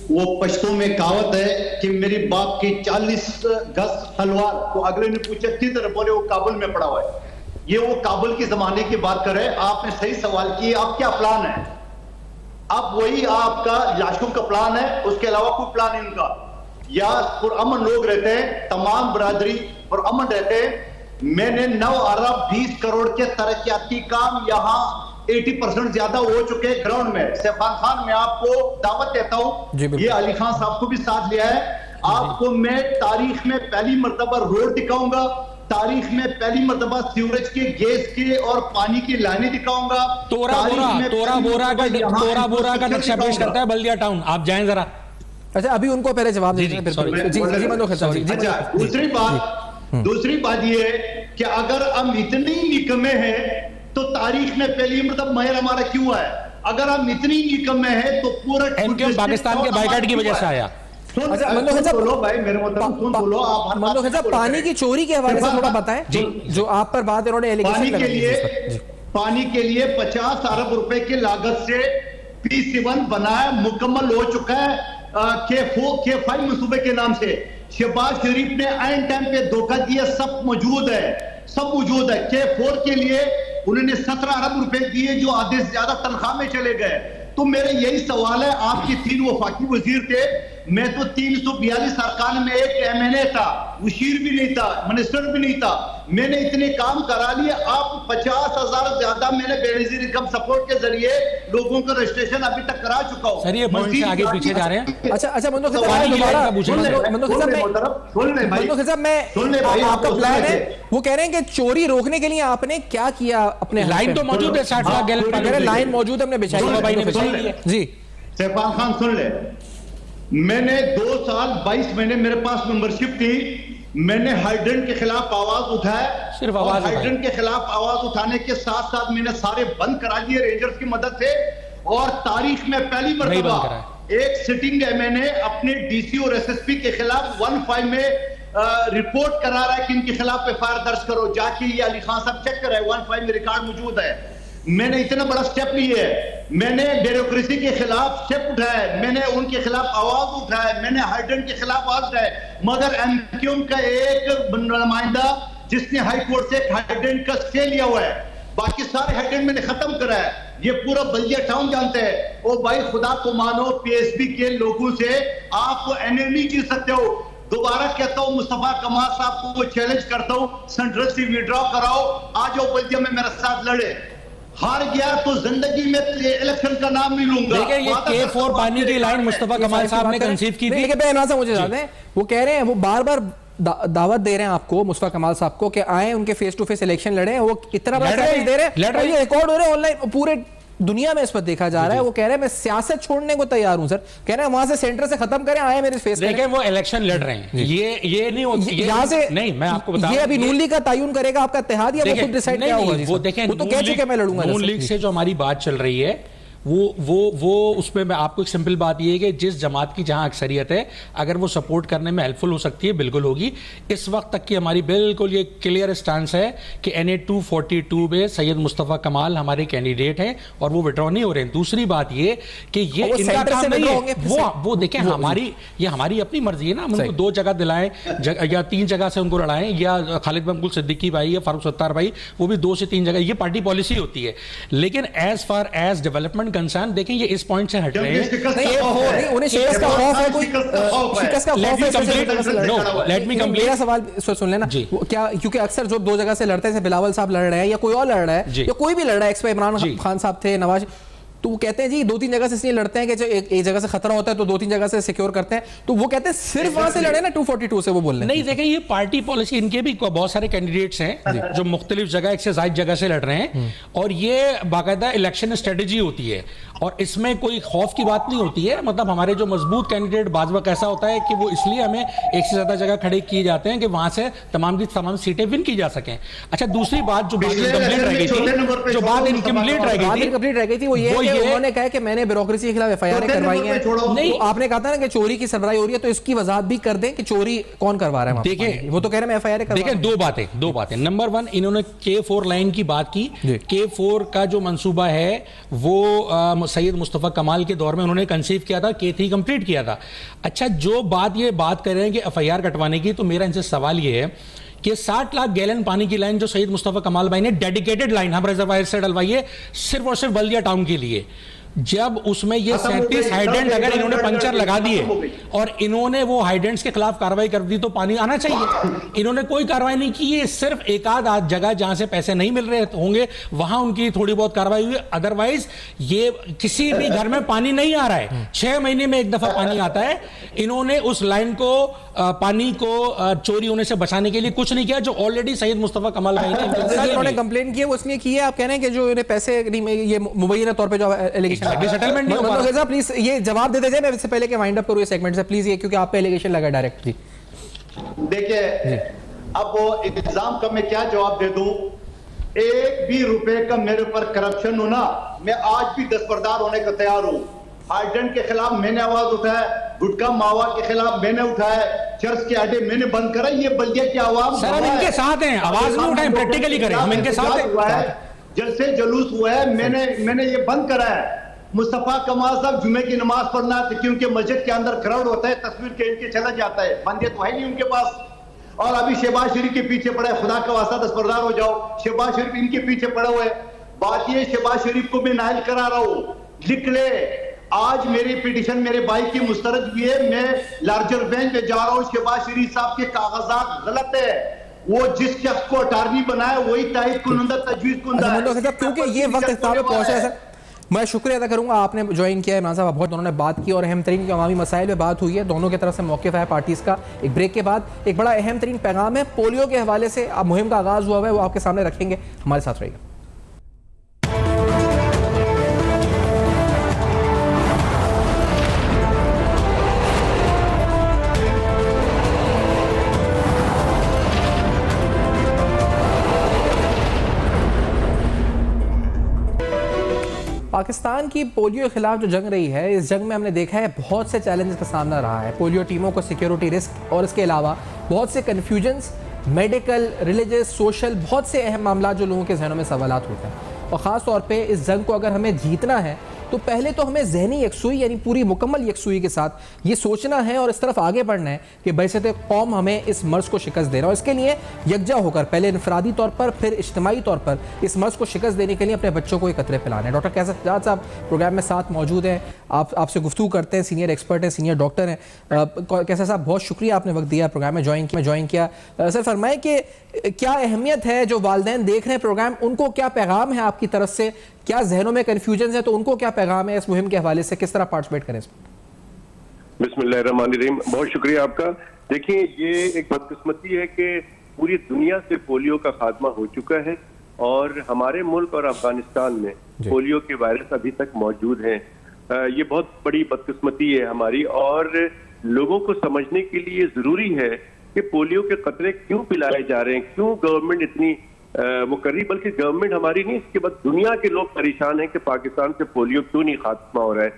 वो पश्तो में कहावत है कि मेरी बाप की 40 गज तलवार, तो अगले ने पूछा किधर? बोले वो काबुल में पड़ा हुआ है। ये वो काबुल के जमाने की बात कर रहे हैं। आपने सही सवाल किया, आप क्या प्लान है? आप वही आपका लाशों का प्लान है, उसके अलावा कोई प्लान नहीं उनका। या पुरअमन लोग रहते हैं, तमाम बरादरी पुरअमन रहते हैं। मैंने 9 अरब 20 करोड़ के तरक्याती काम यहाँ 80% ज्यादा हो चुके हैं ग्राउंड में। सैफान खान, मैं आपको दावत देता हूं, ये अली खान साहब को भी साथ लिया है। आपको मैं तारीख में पहली मर्तबा रोड दिखाऊंगा, तारीख में पहली मर्तबा सीवरेज के, गैस के और पानी की लाइनें दिखाऊंगा। तोरा बोरा का नक्शा पेश करता है बल्दिया टाउन, आप जाएं जरा। अच्छा, अभी उनको पहले जवाब दीजिए। दूसरी बात ये है कि अगर हम इतनी निकम्मे हैं तो तारीख में पहली मतलब महर हमारा क्यों है? अगर हम इतनी निकम्मे हैं तो पूरा एमकेएम पाकिस्तान के बाइकाट की वजह से आया। पानी की चोरी के हवाले से थोड़ा बताएं, जो आप पर बात इन्होंने पानी के लिए 50 अरब रुपए की लागत से P7 बनाया, मुकम्मल हो चुका है K5 मंसूबे के नाम से। शहबाज शरीफ ने आइन टाइम पे धोखा दिया, सब मौजूद है। K4 के लिए उन्होंने 17 अरब रुपए दिए, जो आधे से ज्यादा तनख्वाह में चले गए। तो मेरा यही सवाल है, आपके 3 वफाकी वजीर थे, मैं तो 342 अरकान में एक MNA था, वजीर भी नहीं था, मिनिस्टर भी नहीं था, मैंने इतने काम करा लिए। आप 50,000 ज्यादा मैंने बेनजीर इनकम सपोर्ट के जरिए लोगों का रजिस्ट्रेशन अभी तक करा चुका हूँ। सर ये पॉइंट से आगे पीछे जा रहे हैं। अच्छा मंदोखिल साहब, आपका प्लान है, वो कह रहे हैं कि चोरी रोकने के लिए आपने क्या किया? अपने लाइन तो मौजूद है, 60 लाख गैलन लाइन मौजूद है, हमने बिछाई जी। सैफान खान सुन ले, मैंने 2 साल 22 महीने मेरे पास मेंबरशिप थी, मैंने हाइड्रेंट के खिलाफ आवाज उठाया, सिर्फ आवाज हाइड्रेंट के खिलाफ आवाज उठाने के साथ साथ मैंने सारे बंद करा दिए रेंजर्स की मदद से। और तारीख में पहली मर्तबा एक सिटिंग MNA अपने DC और SSP के खिलाफ 1-5 में रिपोर्ट करा रहा है कि इनके खिलाफ FIR दर्ज करो, जाके ये अली खान साहब चेक कराए, 1-5 में रिकॉर्ड मौजूद है। मैंने इतना बड़ा स्टेप लिया है, मैंने ब्यूरोक्रेसी के खिलाफ स्टेप उठाया, मैंने उनके खिलाफ आवाज उठाया, मैंने हाइड्रेंट के खिलाफ आवाज उठाया, मगर MQM का एक नुमाइंदा जिसने हाई कोर्ट से हाइड्रेंट का स्टे लिया हुआ है, बाकी सारे हाइड्रेंट मैंने खत्म करा है, ये पूरा बल्दिया टाउन जानते हैं। ओ भाई खुदा को मानो, PSP के लोगों से आप NA नहीं जीत सकते हो। दोबारा कहता हूं, मुस्तफा कमाल साहब को चैलेंज करता हूं, सेंट्रल से विड्रॉ कराओ, आ जाओ बल्दिया में मेरे साथ लड़े। हार गया तो जिंदगी में इलेक्शन का नाम नहीं लूंगा। देखिए ये K4 पानी की लाइन मुस्तफा कमाल साहब ने कंसीव की थी। मुझे याद है, वो कह रहे हैं, वो बार बार दावत दे रहे हैं आपको, मुस्तफा कमाल साहब को, कि आए उनके फेस टू फेस इलेक्शन लड़े। वो इतना बड़ा चैलेंज दे रहे हैं, ये रिकॉर्ड हो रहे हैं ऑनलाइन, पूरे दुनिया में इस पर देखा जा रहा है। वो कह रहे हैं मैं सियासत छोड़ने को तैयार हूं सर, कह रहे हैं वहां से सेंटर से खत्म करें, आए मेरे फेस। देखिए वो इलेक्शन लड़ रहे हैं, ये नहीं होती यहां से नहीं। मैं आपको बता, ये अभी नून लीग का तायुन करेगा आपका इत्तेहाद, या वो खुद डिसाइड क्या होगा? वो देखें, वो तो कह चुके मैं लड़ूंगा। नून लीग से जो हमारी बात चल रही है वो उसमें मैं आपको एक सिंपल बात ये है कि जिस जमात की जहां अक्सरियत है, अगर वो सपोर्ट करने में हेल्पफुल हो सकती है, बिल्कुल होगी। इस वक्त तक की हमारी बिल्कुल ये क्लियर स्टांस है कि NA 242 में सैयद मुस्तफा कमाल हमारे कैंडिडेट हैं और वो विड्रॉ नहीं हो रहे हैं। दूसरी बात ये कि ये इनका काम नहीं है, वो देखें, हमारी अपनी मर्जी है ना, हम उनको 2 जगह दिलाएं या 3 जगह से उनको लड़ाएं, या खालिद मकबूल सिद्दीकी भाई या फारूक सत्तार भाई, वो भी 2 से 3 जगह, ये पार्टी पॉलिसी होती है। लेकिन as far as development concern, देखें ये इस पॉइंट से हट रहे हैं। उन्हें शिकस्त का खौफ है, कोई शिकस्त का खौफ है। लेट मी कंप्लीट, मेरा सवाल सुन लेना। क्या क्योंकि अक्सर जो 2 जगह से लड़ते हैं, बिलावल साहब लड़ रहे हैं या कोई और लड़ रहा है या कोई भी लड़ रहा है, एक्स पे इमरान खान साहब थे, नवाज, तो वो कहते हैं जी 2-3 जगह से इसलिए लड़ते हैं कि जो एक जगह से खतरा होता है तो 2-3 जगह से सिक्योर करते हैं, तो वो कहते हैं सिर्फ वहां से लड़े ना 242 से, वो बोल रहे हैं। नहीं देखें, ये पार्टी पॉलिसी, इनके भी बहुत सारे कैंडिडेट्स हैं जो मुख्तलिफ जगह, एक से ज्यादा जगह से लड़ रहे हैं, और ये बाकायदा इलेक्शन स्ट्रेटेजी होती है और इसमें कोई खौफ की बात नहीं होती है। मतलब हमारे जो मजबूत कैंडिडेट बाज़ वक्त ऐसा होता है कि वो इसलिए हमें एक से ज्यादा जगह खड़े किए जाते हैं कि वहां से तमाम की तमाम सीटें विन की जा सकें। अच्छा, दूसरी बात जो बात इनकम्प्लीट रह गई थी, वो ये उन्होंने कहा कि मैंने ब्यूरोक्रेसी के खिलाफ FIR करवाई है। नहीं, आपने कहा था ना कि चोरी की सरबराही हो रही है, तो इसकी वजाहत भी कर दें कि चोरी कौन करवा रहा है। देखिए वो तो कह रहे हैं मैं FIR करवा। देखिए दो बातें। नंबर 1, इन्होंने K4 लाइन की बात की। K4 का जो मंसूबा है वो सैयद मुस्तफा कमाल के दौर में उन्होंने कंसीव किया था, K3 कंप्लीट किया था। अच्छा, जो बात कर रहे हैं कि FIR कटवाने की, तो मेरा इनसे सवाल ये है कि 60 लाख गैलन पानी की लाइन जो सैयद मुस्तफा कमाल भाई ने डेडिकेटेड लाइन हम रिजर्वायर से डलवाई है सिर्फ और सिर्फ बल्दिया टाउन के लिए, जब उसमें ये 37 हाइड्रेंट अगर इन्होंने पंचर लगा दिए और इन्होंने वो हाइड्रेंट्स के खिलाफ कार्रवाई कर दी, तो पानी आना चाहिए। इन्होंने कोई कार्रवाई नहीं की है, सिर्फ एक आध जगह जहां से पैसे नहीं मिल रहे होंगे वहां उनकी थोड़ी बहुत कार्रवाई हुई, अदरवाइज ये किसी भी घर में पानी नहीं आ रहा है। 6 महीने में एक दफा पानी आता है। इन्होंने उस लाइन को पानी को चोरी होने से बचाने के लिए कुछ नहीं किया, जो ऑलरेडी सैयद मुस्तफा कमाल भाई ने उन्होंने कंप्लेंट की है, वो इसलिए की है। आप कह रहे हैं कि जो इन्हें पैसे ये मुबैना तौर पे जो एलिगेशन सेटलमेंट नहीं हुआ। प्लीज ये जवाब देते जाए, मैं इससे पहले कि वाइंड अप करूं ये सेगमेंट से, प्लीज ये, क्योंकि आप पे एलिगेशन लगा डायरेक्टली। देखिए अब वो इल्जाम का मैं क्या जवाब दे दूं? एक भी रुपए का मेरे ऊपर करप्शन हो ना, मैं आज भी दस्तबरदार होने को तैयार हूं। हाइड्रेंट के खिलाफ मैंने आवाज उठाया, गुटखा मावा के खिलाफ मैंने उठाया, चर्च के आटे मैंने बंद करा। ये बल्दिया की आवाज सर, हम इनके साथ हैं, आवाज नहीं उठाएं, प्रैक्टिकली करें, हम इनके साथ हैं। जलसे जुलूस हुआ है, मैंने ये बंद करा है। मुस्तफा कमाल साहब जुमे की नमाज पढ़ना है क्योंकि मस्जिद के अंदर क्राउड होता है, तस्वीर के इनके चला जाता है, बंदे तो है नहीं उनके पास। और अभी शहबाज शरीफ के पीछे पड़ा है, खुदा का वास्ता दस्तबरदार हो जाओ। शहबाज शरीफ इनके पीछे पड़ा हुआ है। बात ये, शहबाज शरीफ को मैं नाइल करा रहा हूं, लिख ले। आज मेरी पिटीशन मेरे भाई की मुस्तरद हुई है, मैं लार्जर बेंच पे जा रहा हूं, शहबाज शरीफ साहब के कागजात गलत है, वो जिस शख्स को अटारनी बनाया वही तायद कुनंदा तजवीज कुंदा है। क्योंकि ये वक्त इख्तिताम पे पहुंचा है सर, मैं शुक्रिया अदा करूंगा आपने ज्वाइन किया है। इमरान साहब बहुत दोनों ने बात की और अहम तरीन अवामी मसाइल पे बात हुई है, दोनों की तरफ से मौक़िफ़ है पार्टीज़ का। एक ब्रेक के बाद एक बड़ा अहम तरीन पैगाम है पोलियो के हवाले से, अब मुहिम का आगाज़ हुआ है, वो आपके सामने रखेंगे, हमारे साथ रहिएगा। पाकिस्तान की पोलियो के खिलाफ जो जंग रही है, इस जंग में हमने देखा है बहुत से चैलेंजेस का सामना रहा है। पोलियो टीमों को सिक्योरिटी रिस्क और इसके अलावा बहुत से कन्फ्यूजन्स, मेडिकल, रिलीजियस, सोशल, बहुत से अहम मामला जो लोगों के जहनों में सवालात होते हैं। और ख़ास तौर पे इस जंग को अगर हमें जीतना है तो पहले तो हमें ज़हनी यकसुई यानी पूरी मुकम्मल यकसुई के साथ ये सोचना है और इस तरफ आगे बढ़ना है कि बैसत कौम हमें इस मर्ज़ को शिकस्त दे रहा है। इसके लिए यकजा होकर पहले इनफरादी तौर पर फिर इज्तिमाई तौर पर इस मर्ज़ को शिकस्त देने के लिए अपने बच्चों को ये कतरे पिलाने हैं। डॉक्टर कैसर सज्जाद साहब प्रोग्राम में साथ मौजूद हैं, आपसे गुफ्तगू करते हैं, सीनियर एक्सपर्ट हैं, सीनियर डॉक्टर हैं। कैसर साहब बहुत शुक्रिया आपने वक्त दिया, प्रोग्राम में ज्वाइन किया। सर फरमाएं कि क्या अहमियत है, जो वालिदैन देख रहे हैं प्रोग्राम, उनको क्या पैगाम है आपकी तरफ से, क्या जहनों में कन्फ्यूजन है तो उनको क्या पैगाम है इस मुहिम के हवाले से, किस तरह पार्टिसिपेट करें इसमें? बिस्मिल्लाहिर्रहमानिर्रहीम, बहुत शुक्रिया आपका। देखिए, ये एक बदकिस्मती है कि पूरी दुनिया से पोलियो का खात्मा हो चुका है और हमारे मुल्क और अफगानिस्तान में पोलियो के वायरस अभी तक मौजूद हैं। ये बहुत बड़ी बदकिस्मती है हमारी, और लोगों को समझने के लिए जरूरी है कि पोलियो के कतरे क्यों पिलाए जा रहे हैं, क्यों गवर्नमेंट इतनी वो कर रही, बल्कि गवर्नमेंट हमारी नहीं, इसके बाद दुनिया के लोग परेशान हैं कि पाकिस्तान से पोलियो क्यों नहीं खात्मा हो रहा है।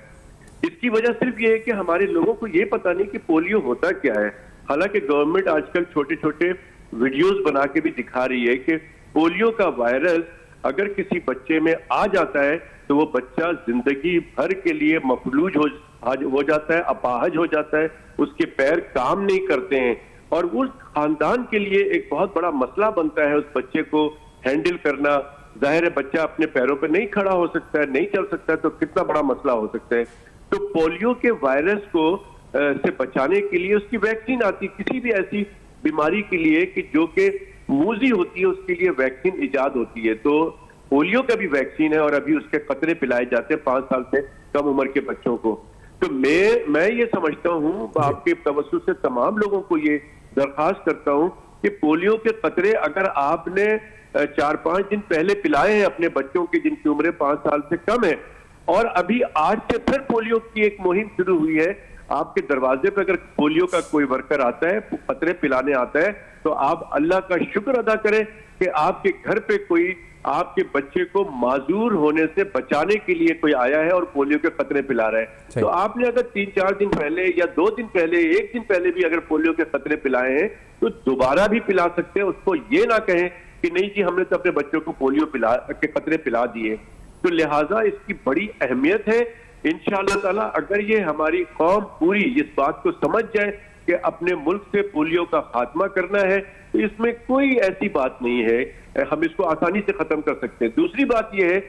इसकी वजह सिर्फ ये है कि हमारे लोगों को ये पता नहीं कि पोलियो होता क्या है। हालांकि गवर्नमेंट आजकल छोटे छोटे वीडियोस बना के भी दिखा रही है कि पोलियो का वायरस अगर किसी बच्चे में आ जाता है तो वो बच्चा जिंदगी भर के लिए मफलूज हो जाता है, अपाहज हो जाता है, उसके पैर काम नहीं करते हैं और उस खानदान के लिए एक बहुत बड़ा मसला बनता है उस बच्चे को हैंडल करना। जाहिर है बच्चा अपने पैरों पर नहीं खड़ा हो सकता है, नहीं चल सकता है, तो कितना बड़ा मसला हो सकता है। तो पोलियो के वायरस को से बचाने के लिए उसकी वैक्सीन आती, किसी भी ऐसी बीमारी के लिए कि जो कि मूजी होती है उसके लिए वैक्सीन इजाद होती है। तो पोलियो का भी वैक्सीन है और अभी उसके कतरे पिलाए जाते हैं 5 साल से कम उम्र के बच्चों को। तो मैं ये समझता हूँ, आपके तवज्जो से तमाम लोगों को ये दरखास्त करता हूँ कि पोलियो के कतरे अगर आपने 4-5 दिन पहले पिलाए हैं अपने बच्चों की जिनकी उम्र 5 साल से कम है, और अभी आज से फिर पोलियो की एक मुहिम शुरू हुई है, आपके दरवाजे पर अगर पोलियो का कोई वर्कर आता है, कतरे पिलाने आता है, तो आप अल्लाह का शुक्र अदा करें कि आपके घर पे कोई आपके बच्चे को माजूर होने से बचाने के लिए कोई आया है और पोलियो के कतरे पिला रहा है। तो आपने अगर 3-4 दिन पहले या 2 दिन पहले, 1 दिन पहले भी अगर पोलियो के कतरे पिलाए हैं तो दोबारा भी पिला सकते हैं। उसको ये ना कहें कि नहीं जी हमने तो अपने बच्चों को पोलियो के कतरे पिला दिए। तो लिहाजा इसकी बड़ी अहमियत है। इंशाअल्लाह ताला अगर ये हमारी कौम पूरी इस बात को समझ जाए कि अपने मुल्क से पोलियो का खात्मा करना है, तो इसमें कोई ऐसी बात नहीं है, हम इसको आसानी से खत्म कर सकते हैं। दूसरी बात यह है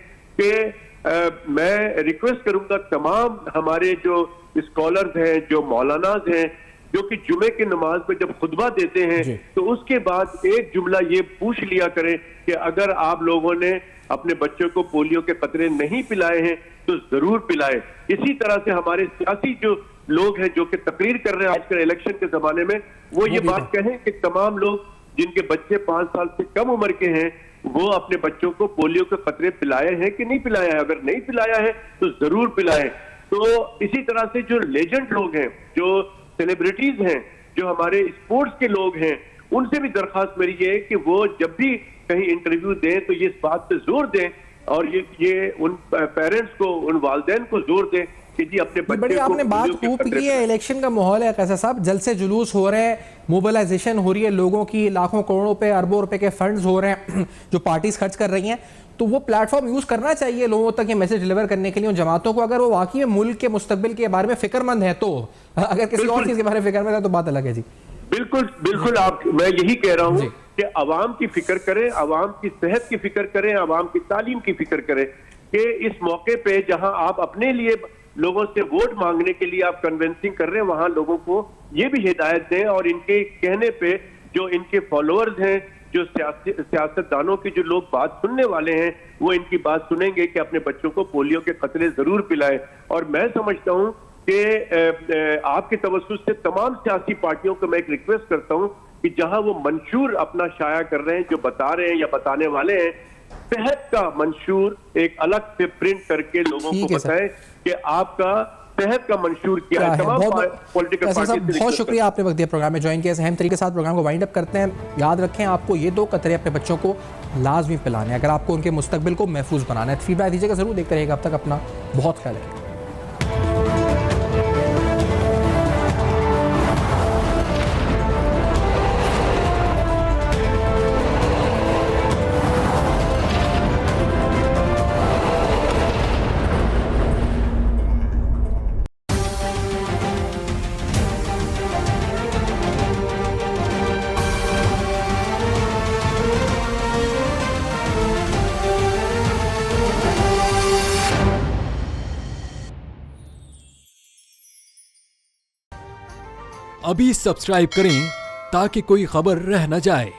कि मैं रिक्वेस्ट करूंगा तमाम हमारे जो स्कॉलर्स हैं, जो मौलानाज हैं, जो कि जुमे की नमाज में जब खुतबा देते हैं तो उसके बाद एक जुमला ये पूछ लिया करें कि अगर आप लोगों ने अपने बच्चों को पोलियो के कतरे नहीं पिलाए हैं तो जरूर पिलाएं। इसी तरह से हमारे सियासी जो लोग हैं जो कि तकरीर कर रहे हैं आजकल इलेक्शन के जमाने में, वो ये बात कहें कि तमाम लोग जिनके बच्चे 5 साल से कम उम्र के हैं वो अपने बच्चों को पोलियो के कतरे पिलाए हैं कि नहीं पिलाया है। अगर नहीं पिलाया है तो जरूर पिलाएं। तो इसी तरह से जो लेजेंड लोग हैं, जो सेलिब्रिटीज हैं, जो हमारे स्पोर्ट्स के लोग हैं, उनसे भी दरखास्त मेरी ये है कि वो जब भी कहीं इंटरव्यू दें तो ये इस बात पे जोर दें और ये उन पेरेंट्स को, उन वालिदैन को जोर दें कि जी अपने बच्चे बड़ी आपने बात खूब की है। इलेक्शन का माहौल है कैसा साहब, जलसे जुलूस हो रहे हैं, मोबिलाइजेशन हो रही है लोगों की, लाखों करोड़ों पे, अरबों रुपए के फंड्स हो रहे हैं जो पार्टीज खर्च कर रही हैं, तो वो प्लेटफॉर्म यूज करना चाहिए लोगों तक ये मैसेज डिलीवर करने के लिए उन जमातों को, अगर वो वाकई में मुल्क के मुस्तकबिल के बारे में फिक्रमंद है तो। अगर किसी और चीज के बारे में फिक्रमंद है तो बात अलग है जी। बिल्कुल बिल्कुल, आप मैं यही कह रहा हूँ कि अवाम की फिक्र करें, अवाम की सेहत की फिक्र करें, अवाम की तालीम की फिक्र करें। कि इस मौके पे जहां आप अपने लिए लोगों से वोट मांगने के लिए आप कन्विंसिंग कर रहे हैं, वहां लोगों को ये भी हिदायत दें और इनके कहने पे जो इनके फॉलोअर्स हैं, जो सियासतदानों की जो लोग बात सुनने वाले हैं, वो इनकी बात सुनेंगे कि अपने बच्चों को पोलियो के कतरे जरूर पिलाएं। और मैं समझता हूं कि आपके तवज्जुह से तमाम सियासी पार्टियों को मैं एक रिक्वेस्ट करता हूं कि जहां वो मंशूर अपना शाया कर रहे हैं, जो बता रहे हैं या बताने वाले हैं, सेहत का मंशूर एक अलग से प्रिंट करके लोगों को बताएं कि आपका सेहत का मंशूर क्या है। तमाम पॉलिटिकल पार्टी। बहुत शुक्रिया, आपने वक्त दिया, प्रोग्राम में ज्वाइन किया। इस अहम तरीके के साथ प्रोग्राम को वाइंड अप करते हैं। याद रखें, आपको ये 2 कतरे अपने बच्चों को लाजमी पिलाने अगर आपको उनके मुस्तकबिल को महफूज बनाना है। फीडबैक दीजिएगा जरूर, देखते रहिएगा। अब तक अपना बहुत ख्याल रखिएगा। अभी सब्सक्राइब करें ताकि कोई खबर रह न जाए।